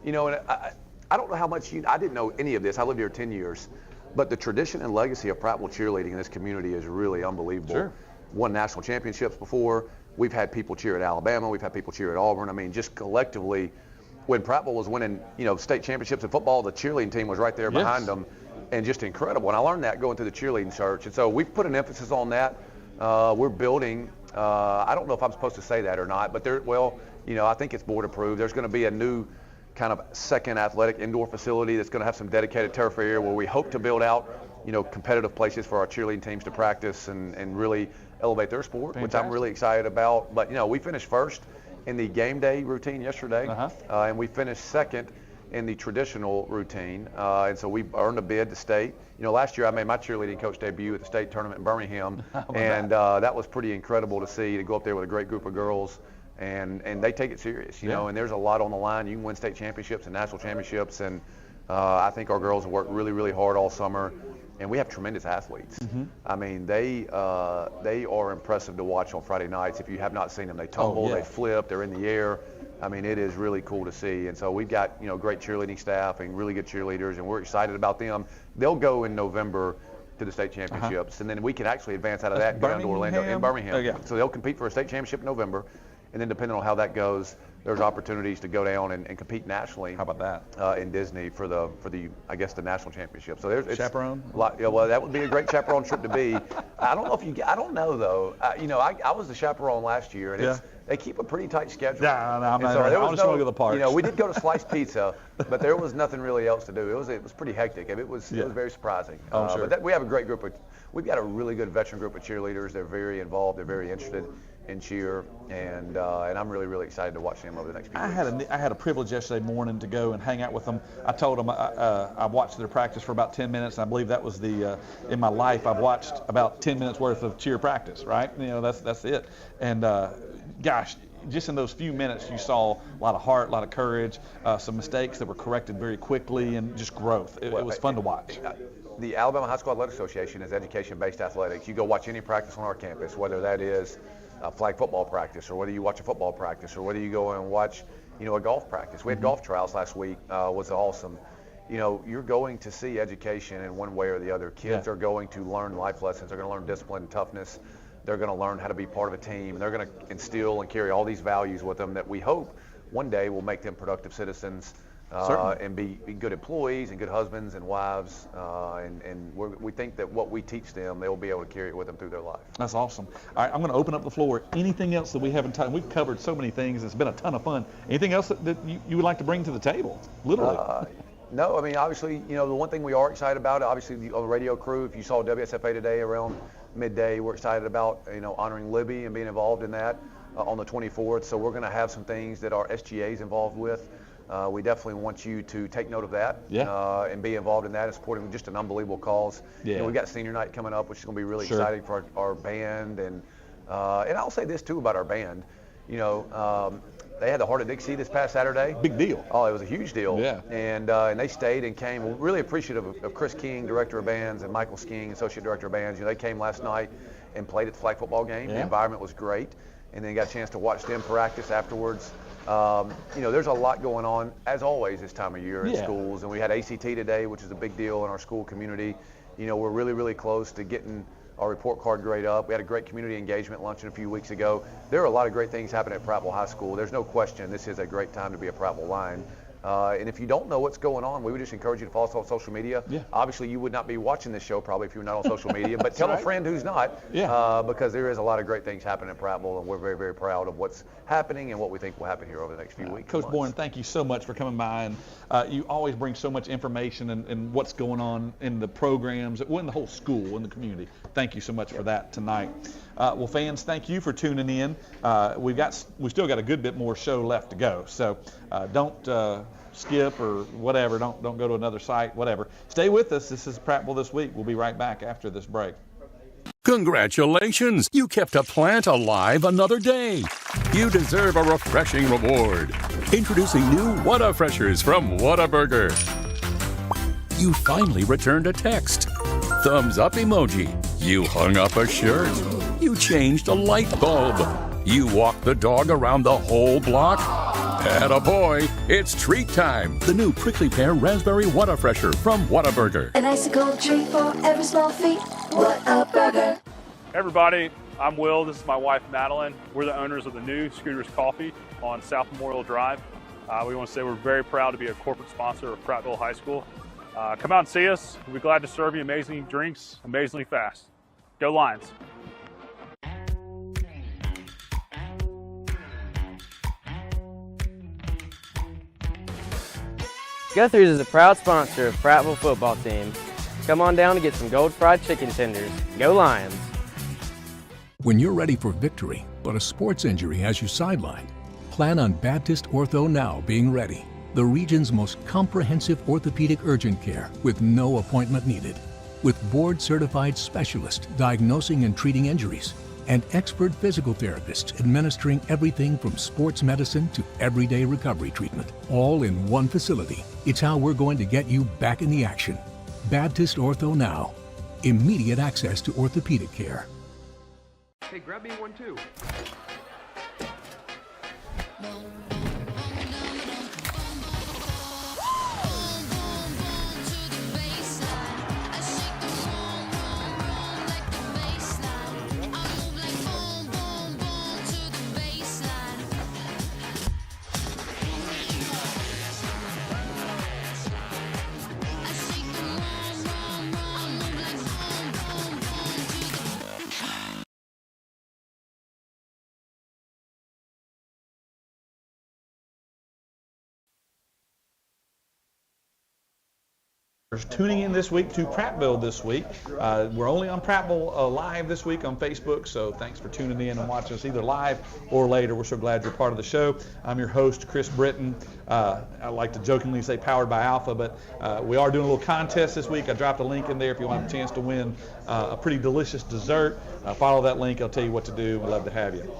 And I don't know how much I didn't know any of this. I lived here 10 years, but the tradition and legacy of Prattville cheerleading in this community is really unbelievable. Sure. Won national championships before. We've had people cheer at Alabama. We've had people cheer at Auburn. I mean, just collectively, when Prattville was winning, state championships in football, the cheerleading team was right there behind them, and just incredible. And I learned that going through the cheerleading search. And so we've put an emphasis on that. We're building. I don't know if I'm supposed to say that or not, but I think it's board approved. There's going to be a new kind of second athletic indoor facility that's going to have some dedicated turf area where we hope to build out competitive places for our cheerleading teams to practice and really elevate their sport, which I'm really excited about. But, we finished first in the game day routine yesterday, and we finished second in the traditional routine, and so we earned a bid to state. Last year I made my cheerleading coach debut at the state tournament in Birmingham, and that was pretty incredible to see, to go up there with a great group of girls, and they take it serious, and there's a lot on the line. You can win state championships and national championships, and I think our girls have worked really, really hard all summer, and we have tremendous athletes. I mean, they are impressive to watch on Friday nights. If you have not seen them, they tumble, they flip, they're in the air. I mean, it is really cool to see. And so we've got, great cheerleading staff and really good cheerleaders, and we're excited about them. They'll go in November to the state championships, and then we can actually advance out of that and go down to Orlando in Birmingham. So they'll compete for a state championship in November, and then depending on how that goes, there's opportunities to go down and compete nationally. How about that? In Disney for the I guess the national championship. So there's chaperone. Well, that would be a great chaperone trip to be. I don't know if I don't know though. I was the chaperone last year, and they keep a pretty tight schedule. Yeah, I'm not. So I just want to go to the park. We did go to Slice Pizza, but there was nothing really else to do. It was pretty hectic. It was very surprising. Sure. But we have a great group we've got a really good veteran group of cheerleaders. They're very involved. They're very interested in cheer, and I'm really, really excited to watch them over the next few weeks. I had a privilege yesterday morning to go and hang out with them. I told them I watched their practice for about 10 minutes, and I believe that was in my life I've watched about 10 minutes worth of cheer practice, right? That's it. And gosh, just in those few minutes you saw a lot of heart, a lot of courage, some mistakes that were corrected very quickly, and just growth. It was fun to watch. The Alabama High School Athletic Association is education-based athletics. You go watch any practice on our campus, whether that is a flag football practice, or whether you watch a football practice, or whether you go and watch, a golf practice. We had golf trials last week. Was awesome. You're going to see education in one way or the other. Kids are going to learn life lessons. They're going to learn discipline and toughness. They're going to learn how to be part of a team. And they're going to instill and carry all these values with them that we hope one day will make them productive citizens and be good employees and good husbands and wives. And we think that what we teach them, they'll be able to carry it with them through their life. That's awesome. All right, I'm going to open up the floor. Anything else that we haven't touched? We've covered so many things. It's been a ton of fun. Anything else that you would like to bring to the table? Literally. No, I mean, obviously, the one thing we are excited about, obviously, on the radio crew, if you saw WSFA today around midday, we're excited about, honoring Libby and being involved in that on the 24th. So we're going to have some things that our SGA is involved with. We definitely want you to take note of that and be involved in that and supporting just an unbelievable cause. We've got senior night coming up, which is going to be really exciting for our band. And I'll say this, too, about our band. They had the Heart of Dixie this past Saturday. Big deal. Oh, it was a huge deal. Yeah. And they stayed and came. We're really appreciative of Chris King, Director of Bands, and Michael Skeen, Associate Director of Bands. They came last night and played at the flag football game. The environment was great. And then got a chance to watch them practice afterwards. There's a lot going on, as always, this time of year in schools. And we had ACT today, which is a big deal in our school community. We're really, really close to getting our report card grade up. We had a great community engagement luncheon a few weeks ago. There are a lot of great things happening at Prattville High School. There's no question this is a great time to be a Prattville Lion. And if you don't know what's going on, we would just encourage you to follow us on social media. Obviously, you would not be watching this show probably if you're not on social media, but tell a friend who's not, because there is a lot of great things happening at Prattville, and we're very, very proud of what's happening and what we think will happen here over the next few weeks. Coach Bourne, thank you so much for coming by, and you always bring so much information and what's going on in the programs, in the whole school, in the community. Thank you so much for that tonight. Well, fans, thank you for tuning in. We still got a good bit more show left to go, so don't skip or whatever. Don't go to another site, whatever. Stay with us. This is Prattville This Week. We'll be right back after this break. Congratulations! You kept a plant alive another day. You deserve a refreshing reward. Introducing new Whataburgers from Whataburger. You finally returned a text. Thumbs up emoji. You hung up a shirt. You changed a light bulb. You walked the dog around the whole block. Attaboy, it's treat time. The new prickly pear raspberry Whataburger from Whataburger. An icicle treat for every small feat. Whataburger. Hey everybody, I'm Will. This is my wife Madeline. We're the owners of the new Scooters Coffee on South Memorial Drive. We want to say we're very proud to be a corporate sponsor of Prattville High School. Come out and see us. We'll be glad to serve you amazing drinks, amazingly fast. Go Lions. Guthrie's is a proud sponsor of Prattville football team. Come on down to get some gold fried chicken tenders. Go Lions! When you're ready for victory, but a sports injury has you sidelined, plan on Baptist Ortho Now being ready. The region's most comprehensive orthopedic urgent care with no appointment needed. With board-certified specialists diagnosing and treating injuries, and expert physical therapists administering everything from sports medicine to everyday recovery treatment, all in one facility. It's how we're going to get you back in the action. Baptist Ortho Now. Immediate access to orthopedic care. Hey, grab me one too. Tuning in this week to Prattville this week. We're only on Prattville Live this week on Facebook, so thanks for tuning in and watching us either live or later. We're so glad you're part of the show. I'm your host, Chris Britton. I like to jokingly say powered by Alpha, but we are doing a little contest this week. I dropped a link in there if you want a chance to win a pretty delicious dessert. Follow that link. I'll tell you what to do. We'd love to have you.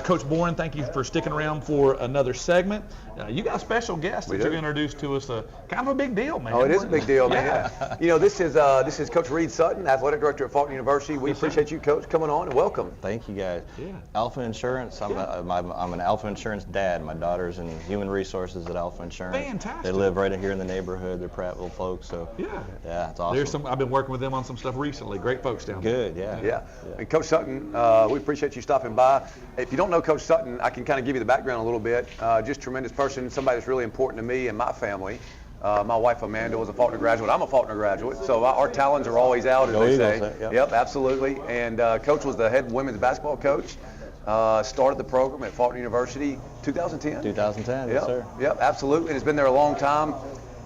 Coach Boren, thank you for sticking around for another segment. You got a special guest that you're going to introduce to us. Kind of a big deal, man. Oh, it is a big deal, man. You know, this is Coach Reed Sutton, Athletic Director at Fulton University. We appreciate you, Coach, coming on, and welcome. Thank you, guys. Yeah. Alpha Insurance. I'm an Alpha Insurance dad. My daughter's in human resources at Alpha Insurance. Fantastic. They live right here in the neighborhood. They're Prattville folks, so yeah, it's awesome. I've been working with them on some stuff recently. Great folks down there. Good, yeah. Yeah. And Coach Sutton, we appreciate you stopping by. If you don't know Coach Sutton, I can kind of give you the background a little bit. Just tremendous person, somebody that's really important to me and my family. My wife Amanda was a Faulkner graduate. I'm a Faulkner graduate, so our talons are always out, as they say. Yep, absolutely. And Coach was the head women's basketball coach. Started the program at Faulkner University 2010. 2010, yes, sir. Yep, absolutely. And it's been there a long time.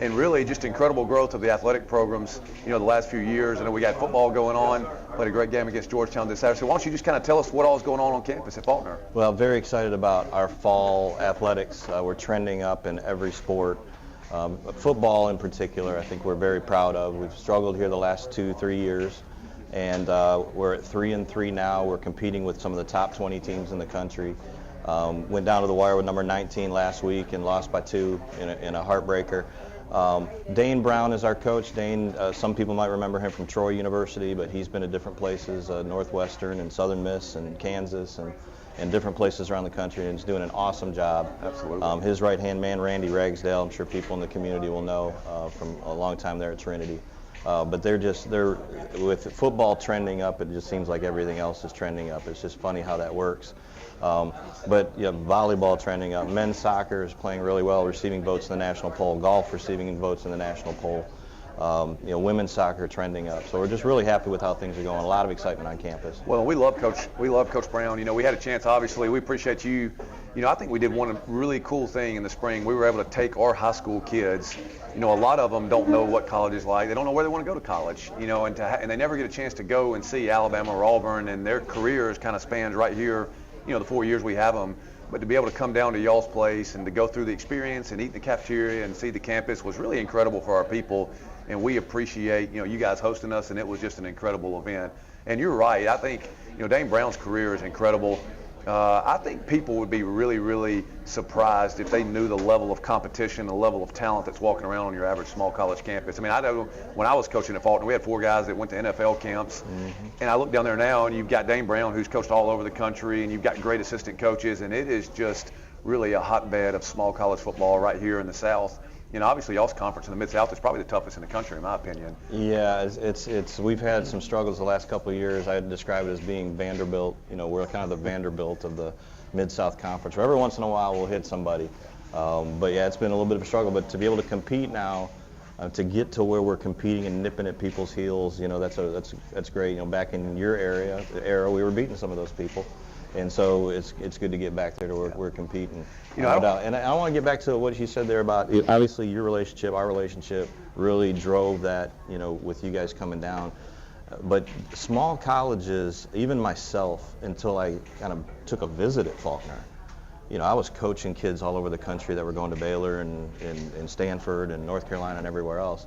And really just incredible growth of the athletic programs, you know, the last few years. I know we got football going on, played a great game against Georgetown this Saturday. So why don't you just kind of tell us what all is going on campus at Faulkner? Well, very excited about our fall athletics. We're trending up in every sport. Football in particular, I think we're very proud of. We've struggled here the last 2-3 years, and we're at 3-3 now. We're competing with some of the top 20 teams in the country. Went down to the wire with number 19 last week and lost by 2 in a heartbreaker. Dane Brown is our coach. Dane, some people might remember him from Troy University, but he's been at different places, Northwestern and Southern Miss and Kansas and different places around the country, and he's doing an awesome job. Absolutely. His right-hand man, Randy Ragsdale, I'm sure people in the community will know from a long time there at Trinity. But they're with football trending up, it just seems like everything else is trending up. It's just funny how that works. But volleyball trending up. Men's soccer is playing really well, receiving votes in the national poll. Golf receiving votes in the national poll. Women's soccer trending up. So we're just really happy with how things are going. A lot of excitement on campus. Well, we love Coach Brown. You know, we had a chance, obviously. We appreciate you. You know, I think we did one really cool thing in the spring. We were able to take our high school kids. You know, a lot of them don't know what college is like. They don't know where they want to go to college. You know, and they never get a chance to go and see Alabama or Auburn, and their careers kind of spans right here. You know, the 4 years we have them. But to be able to come down to y'all's place and to go through the experience and eat in the cafeteria and see the campus was really incredible for our people. And we appreciate, you know, you guys hosting us, and it was just an incredible event. And you're right. I think, you know, Dane Brown's career is incredible. I think people would be really, really surprised if they knew the level of competition, the level of talent that's walking around on your average small college campus. I mean, I know when I was coaching at Fulton, we had 4 guys that went to NFL camps. And I look down there now, and you've got Dane Brown, who's coached all over the country, and you've got great assistant coaches, and it is just really a hotbed of small college football right here in the South. You know, obviously, y'all's conference in the Mid-South is probably the toughest in the country, in my opinion. Yeah, it's we've had some struggles the last couple of years. I'd describe it as being Vanderbilt. You know, we're kind of the Vanderbilt of the Mid-South Conference. Every once in a while, we'll hit somebody. But yeah, it's been a little bit of a struggle. But to be able to compete now, to get to where we're competing and nipping at people's heels, you know, that's great. You know, back in your era, we were beating some of those people. And so it's good to get back there to where we're competing. You know, And I want to get back to what you said there about, obviously your relationship, our relationship really drove that, you know, with you guys coming down. But small colleges, even myself, until I kind of took a visit at Faulkner, you know, I was coaching kids all over the country that were going to Baylor and Stanford and North Carolina and everywhere else,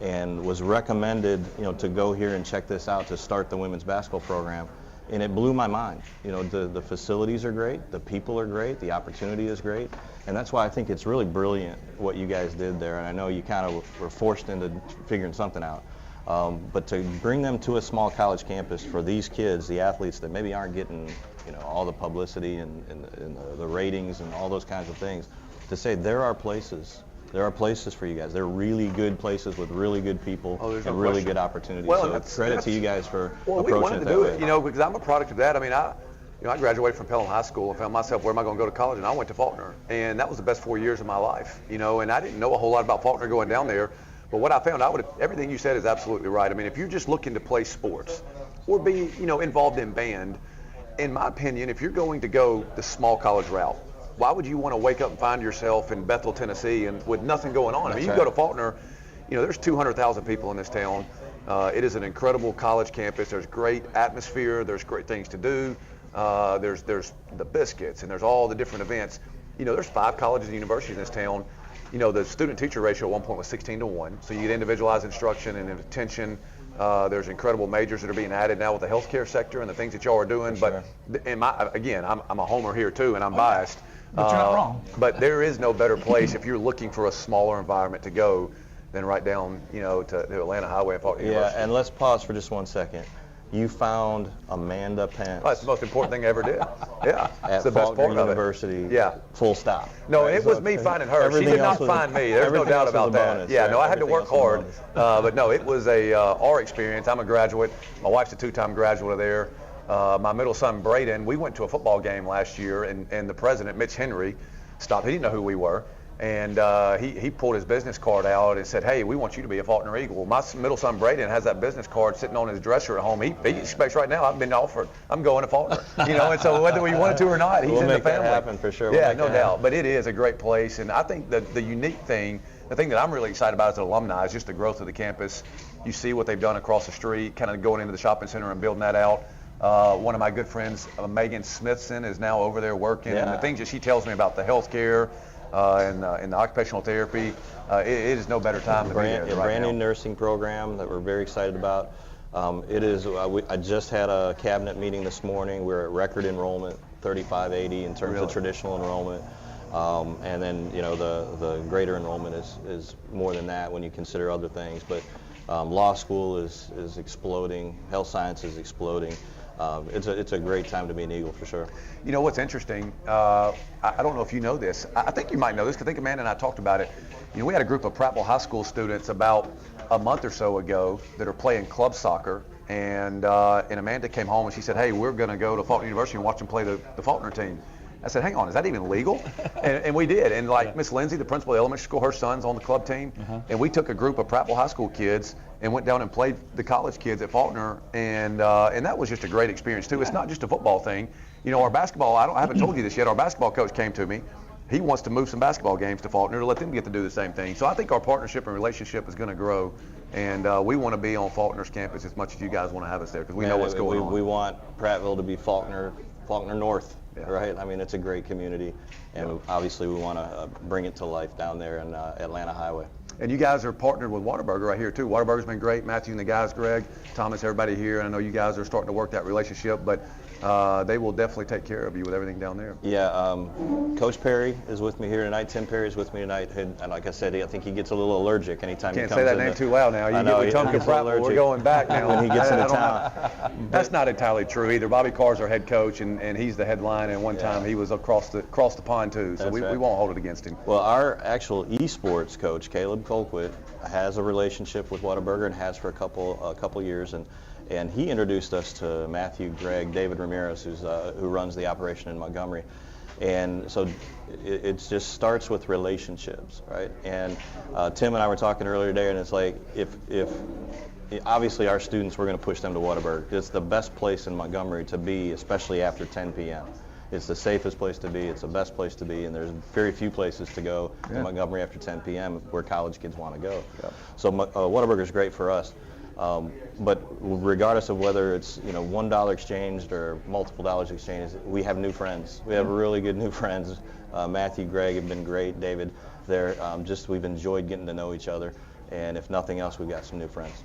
and was recommended, you know, to go here and check this out to start the women's basketball program. And it blew my mind. You know, the facilities are great, the people are great, the opportunity is great, and that's why I think it's really brilliant what you guys did there. And I know you kind of were forced into figuring something out. But to bring them to a small college campus for these kids, the athletes that maybe aren't getting, you know, all the publicity and the ratings and all those kinds of things, to say there are places for you guys. They're really good places with really good people and really good opportunities. Well, so credit to you guys for we approaching wanted it to that do way. it, you know, because I'm a product of that. I mean, I graduated from Pelham High School and found myself, where am I going to go to college? And I went to Faulkner, and that was the best 4 years of my life, you know. And I didn't know a whole lot about Faulkner going down there, but what I found, everything you said is absolutely right. I mean, if you're just looking to play sports or be, you know, involved in band, in my opinion, if you're going to go the small college route, why would you want to wake up and find yourself in Bethel, Tennessee, and with nothing going on? I mean, you go to Faulkner, you know, there's 200,000 people in this town. It is an incredible college campus. There's great atmosphere. There's great things to do. There's the biscuits, and there's all the different events. You know, there's 5 colleges and universities in this town. You know, the student-teacher ratio at one point was 16-1, so you get individualized instruction and attention. There's incredible majors that are being added now with the healthcare sector and the things that y'all are doing. But I'm a homer here too, and I'm biased. But you're not wrong. But there is no better place if you're looking for a smaller environment to go than right down, you know, to the Atlanta Highway and Faulkner University. And let's pause for just 1 second. You found Amanda Pence. Oh, that's the most important thing I ever did. Yeah, at the best part University. Of it. Yeah, full stop. No, it was me finding her. She did not find me. There's no doubt about that. Yeah, no, I had to work hard. But no, it was our experience. I'm a graduate. My wife's a 2-time graduate of there. My middle son, Braden, we went to a football game last year, and the president, Mitch Henry, stopped. He didn't know who we were. And he pulled his business card out and said, hey, we want you to be a Faulkner Eagle. My middle son, Braden, has that business card sitting on his dresser at home. He expects right now, I've been offered, I'm going to Faulkner. You know, and so whether we wanted to or not, he's in the family. We'll make that happen for sure. Yeah, no doubt. But it is a great place. And I think that the unique thing, the thing that I'm really excited about as an alumni is just the growth of the campus. You see what they've done across the street, kind of going into the shopping center and building that out. One of my good friends, Megan Smithson, is now over there working. And the things that she tells me about the healthcare, and the occupational therapy, it is no better time to be there. A brand new nursing program that we're very excited about. It is. I just had a cabinet meeting this morning. We're at record enrollment, 3580 in terms of traditional enrollment, and then you know the greater enrollment is more than that when you consider other things. But law school is exploding. Health science is exploding. It's a great time to be an Eagle for sure. You know what's interesting? I don't know if you know this. I think you might know this because I think Amanda and I talked about it. You know, we had a group of Prattville High School students about a month or so ago that are playing club soccer, and Amanda came home and she said, "Hey, we're going to go to Faulkner University and watch them play the Faulkner team." I said, hang on, is that even legal? And we did. And like Miss Lindsay, the principal of the elementary school, her son's on the club team. And we took a group of Prattville High School kids and went down and played the college kids at Faulkner. And that was just a great experience too. It's not just a football thing. You know, our basketball, I haven't told you this yet, our basketball coach came to me. He wants to move some basketball games to Faulkner to let them get to do the same thing. So I think our partnership and relationship is going to grow. And we want to be on Faulkner's campus as much as you guys want to have us there because we know what's going on. We want Prattville to be Faulkner North. Right? I mean, it's a great community, and obviously we want to bring it to life down there in Atlanta Highway. And you guys are partnered with Whataburger right here, too. Whataburger's been great. Matthew and the guys, Greg, Thomas, everybody here. And I know you guys are starting to work that relationship, but they will definitely take care of you with everything down there. Yeah, Coach Perry is with me here tonight. Tim Perry is with me tonight. And like I said, I think he gets a little allergic anytime he comes in. Can't say that name too loud now. You get with Tonka Prattville, we're going back now. When he gets into town. That's not entirely true either. Bobby Carr's our head coach, and he's the headline, and one time he was across the pond, too. So we won't hold it against him. Well, our actual esports coach, Caleb Colquitt, has a relationship with Whataburger and has for a couple years, and he introduced us to Matthew, Greg, David Ramirez, who runs the operation in Montgomery, and so it just starts with relationships, right? And Tim and I were talking earlier today, and it's like if obviously our students, we're going to push them to Whataburger. It's the best place in Montgomery to be, especially after 10 p.m. It's the safest place to be. It's the best place to be, and there's very few places to go in Montgomery after 10 p.m. where college kids want to go. So Whataburger is great for us. But regardless of whether it's $1 exchanged or multiple dollars exchanged, we have new friends. We have really good new friends. Matthew, Greg have been great. David, we've enjoyed getting to know each other, and if nothing else, we've got some new friends.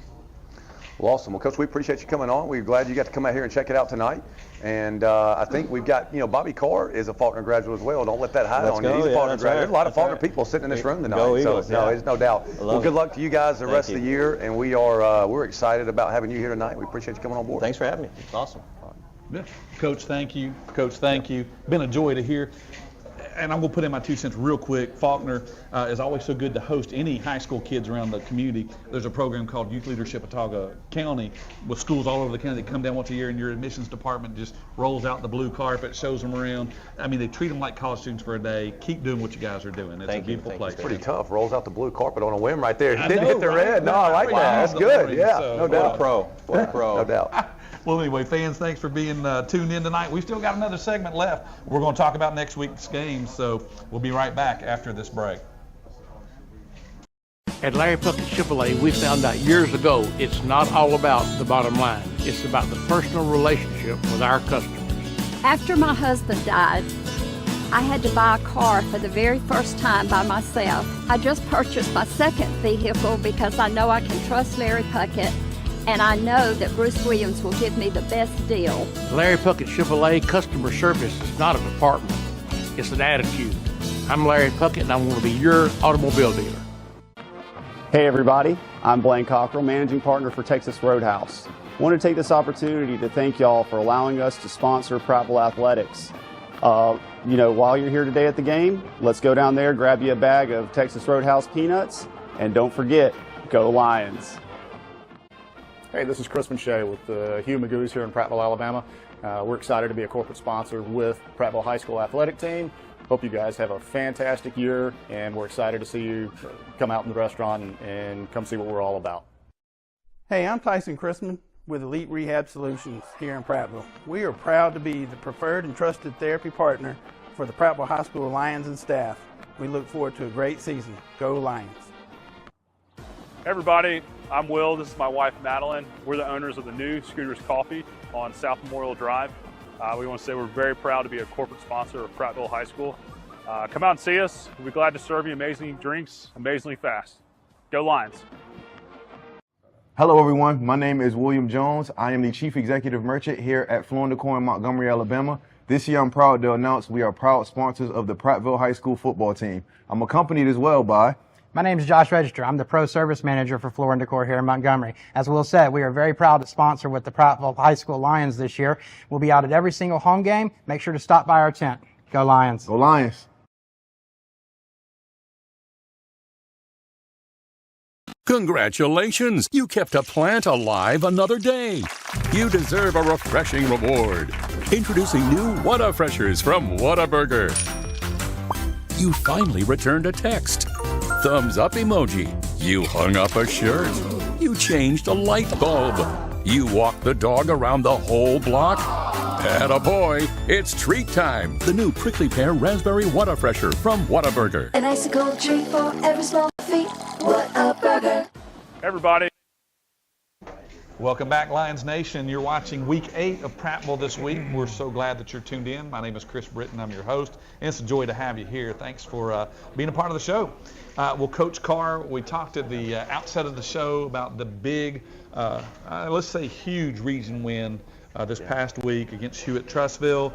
Well, awesome. Well, Coach, we appreciate you coming on. We're glad you got to come out here and check it out tonight. And I think we've got, Bobby Carr is a Faulkner graduate as well. Don't let that hide on you. He's a Faulkner graduate. There's a lot of Faulkner people sitting in this room tonight. Go Eagles, so, there's no doubt. Well, good luck to you guys the rest of the year. And we're excited about having you here tonight. We appreciate you coming on board. Thanks for having me. It's awesome. Yeah. Coach, thank you. Coach, thank you. Been a joy to hear. And I'm going to put in my 2 cents real quick. Faulkner is always so good to host any high school kids around the community. There's a program called Youth Leadership Watauga County with schools all over the county that come down once a year, and your admissions department just rolls out the blue carpet, shows them around. I mean, they treat them like college students for a day. Keep doing what you guys are doing. It's a beautiful place. It's pretty tough. Rolls out the blue carpet on a whim right there. He didn't hit the right? red. No, I like that. That's good. Yeah, no doubt. What a pro. No doubt. Well, anyway, fans, thanks for being tuned in tonight. We've still got another segment left. We're going to talk about next week's games, so we'll be right back after this break. At Larry Puckett Chevrolet, we found out years ago it's not all about the bottom line. It's about the personal relationship with our customers. After my husband died, I had to buy a car for the very first time by myself. I just purchased my second vehicle because I know I can trust Larry Puckett, and I know that Bruce Williams will give me the best deal. Larry Puckett Chevrolet customer service is not a department. It's an attitude. I'm Larry Puckett, and I want to be your automobile dealer. Hey everybody, I'm Blaine Cockrell, Managing Partner for Texas Roadhouse. I want to take this opportunity to thank y'all for allowing us to sponsor Prattville Athletics. While you're here today at the game, let's go down there, grab you a bag of Texas Roadhouse peanuts, and don't forget, go Lions. Hey, this is Chris Shea with the Hugh Magoo's here in Prattville, Alabama. We're excited to be a corporate sponsor with Prattville High School Athletic Team. Hope you guys have a fantastic year, and we're excited to see you come out in the restaurant and come see what we're all about. Hey, I'm Tyson Chrisman with Elite Rehab Solutions here in Prattville. We are proud to be the preferred and trusted therapy partner for the Prattville High School Lions and staff. We look forward to a great season. Go Lions. Hey everybody, I'm Will. This is my wife Madeline. We're the owners of the new Scooters Coffee on South Memorial Drive. We want to say we're very proud to be a corporate sponsor of Prattville High School. Come out and see us. We'll be glad to serve you amazing drinks, amazingly fast. Go Lions. Hello everyone, my name is William Jones. I am the Chief Executive Merchant here at Floor & Decor in Montgomery, Alabama. This year I'm proud to announce we are proud sponsors of the Prattville High School football team. I'm accompanied as well by... My name is Josh Register. I'm the Pro Service Manager for Floor & Decor here in Montgomery. As Will said, we are very proud to sponsor with the Prattville High School Lions this year. We'll be out at every single home game. Make sure to stop by our tent. Go Lions. Go Lions. Congratulations! You kept a plant alive another day. You deserve a refreshing reward. Introducing new What-A-Freshers from Whataburger. You finally returned a text. Thumbs up emoji. You hung up a shirt. You changed a light bulb. You walked the dog around the whole block. Attaboy, it's treat time. The new prickly pear raspberry What-A-Fresher from Whataburger. An icicle treat for every small feat. What-A-Burger. Everybody. Welcome back, Lions Nation. You're watching Week 8 of Prattville this week. We're so glad that you're tuned in. My name is Chris Britton. I'm your host, and it's a joy to have you here. Thanks for being a part of the show. Well, Coach Carr, we talked at the outset of the show about the big, let's say huge region win this past week against Hewitt-Trussville.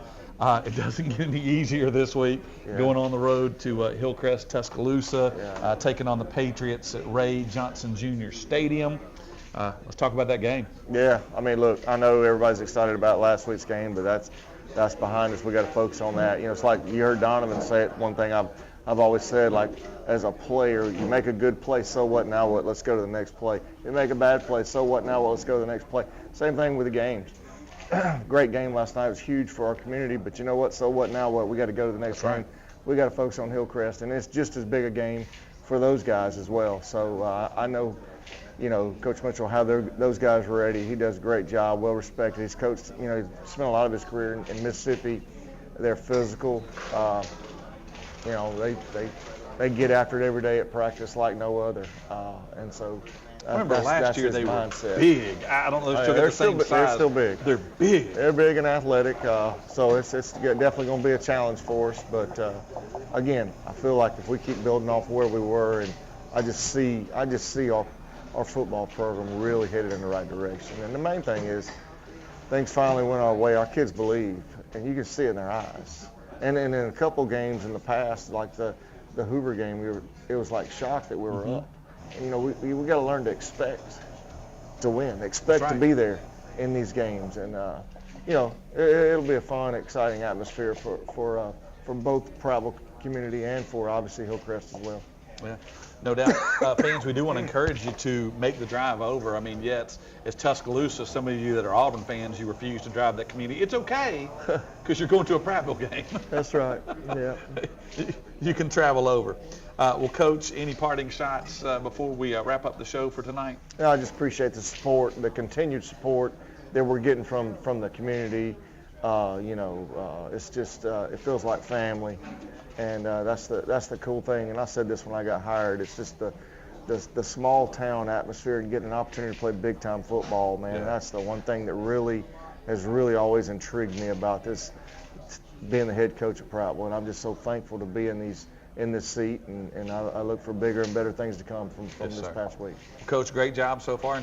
It doesn't get any easier this week. Going on the road to Hillcrest, Tuscaloosa, taking on the Patriots at Ray Johnson Jr. Stadium. Let's talk about that game. Yeah, I mean, look, I know everybody's excited about last week's game, but that's behind us. We got to focus on that. It's like you heard Donovan say it. One thing I've always said, like as a player, you make a good play, so what? Now what? Let's go to the next play. You make a bad play, so what? Now what? Let's go to the next play. Same thing with the games. Great game last night. It was huge for our community, but you know what? So what? Now what? We got to go to the next game. We got to focus on Hillcrest, and it's just as big a game for those guys as well. So I know Coach Mitchell, how those guys are ready. He does a great job, well respected. He's coached, he spent a lot of his career in Mississippi. They're physical. They get after it every day at practice like no other. And so remember last year they mindset. were big. I don't know if they're the same size. They're still big. They're big. They're big and athletic. So it's definitely going to be a challenge for us. But again, I feel like if we keep building off where we were, and I just see our football program really headed in the right direction. And the main thing is things finally went our way. Our kids believe, and you can see it in their eyes. And in a couple games in the past, like the Hoover game, it was like shock that we were up. We got to learn to expect to win, expect to be there in these games, and it'll be a fun, exciting atmosphere for both the Prattville community and for obviously Hillcrest as well. Yeah, no doubt. Fans, we do want to encourage you to make the drive over. I mean, it's Tuscaloosa. Some of you that are Auburn fans, you refuse to drive that community. It's okay, because you're going to a Prattville game. That's right. Yeah. You can travel over. Well, Coach, any parting shots before we wrap up the show for tonight? I just appreciate the support, the continued support that we're getting from the community. It's just it feels like family. And that's the cool thing. And I said this when I got hired. It's just the small town atmosphere and getting an opportunity to play big time football, man. Yeah. That's the one thing that has always intrigued me about this, being the head coach at Prattville. And I'm just so thankful to be in this seat, and I look for bigger and better things to come from this past week. Coach, great job so far,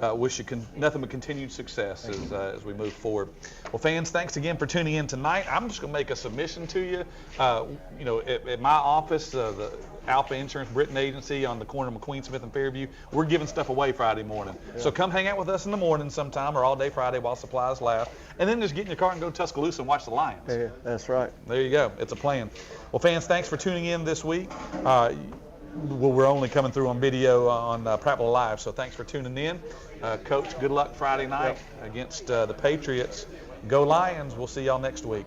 and wish you nothing but continued success as we move forward. Well, fans, thanks again for tuning in tonight. I'm just going to make a submission to you. At my office, the Alpha Insurance Britain Agency on the corner of McQueen Smith and Fairview, we're giving stuff away Friday morning. Yeah. So come hang out with us in the morning sometime, or all day Friday while supplies last, and then just get in your car and go to Tuscaloosa and watch the Lions. Yeah, that's right. There you go. It's a plan. Well, fans, thanks for tuning in this week. We're only coming through on video on Prattville Live, so thanks for tuning in. Coach, good luck Friday night against the Patriots. Go Lions. We'll see y'all next week.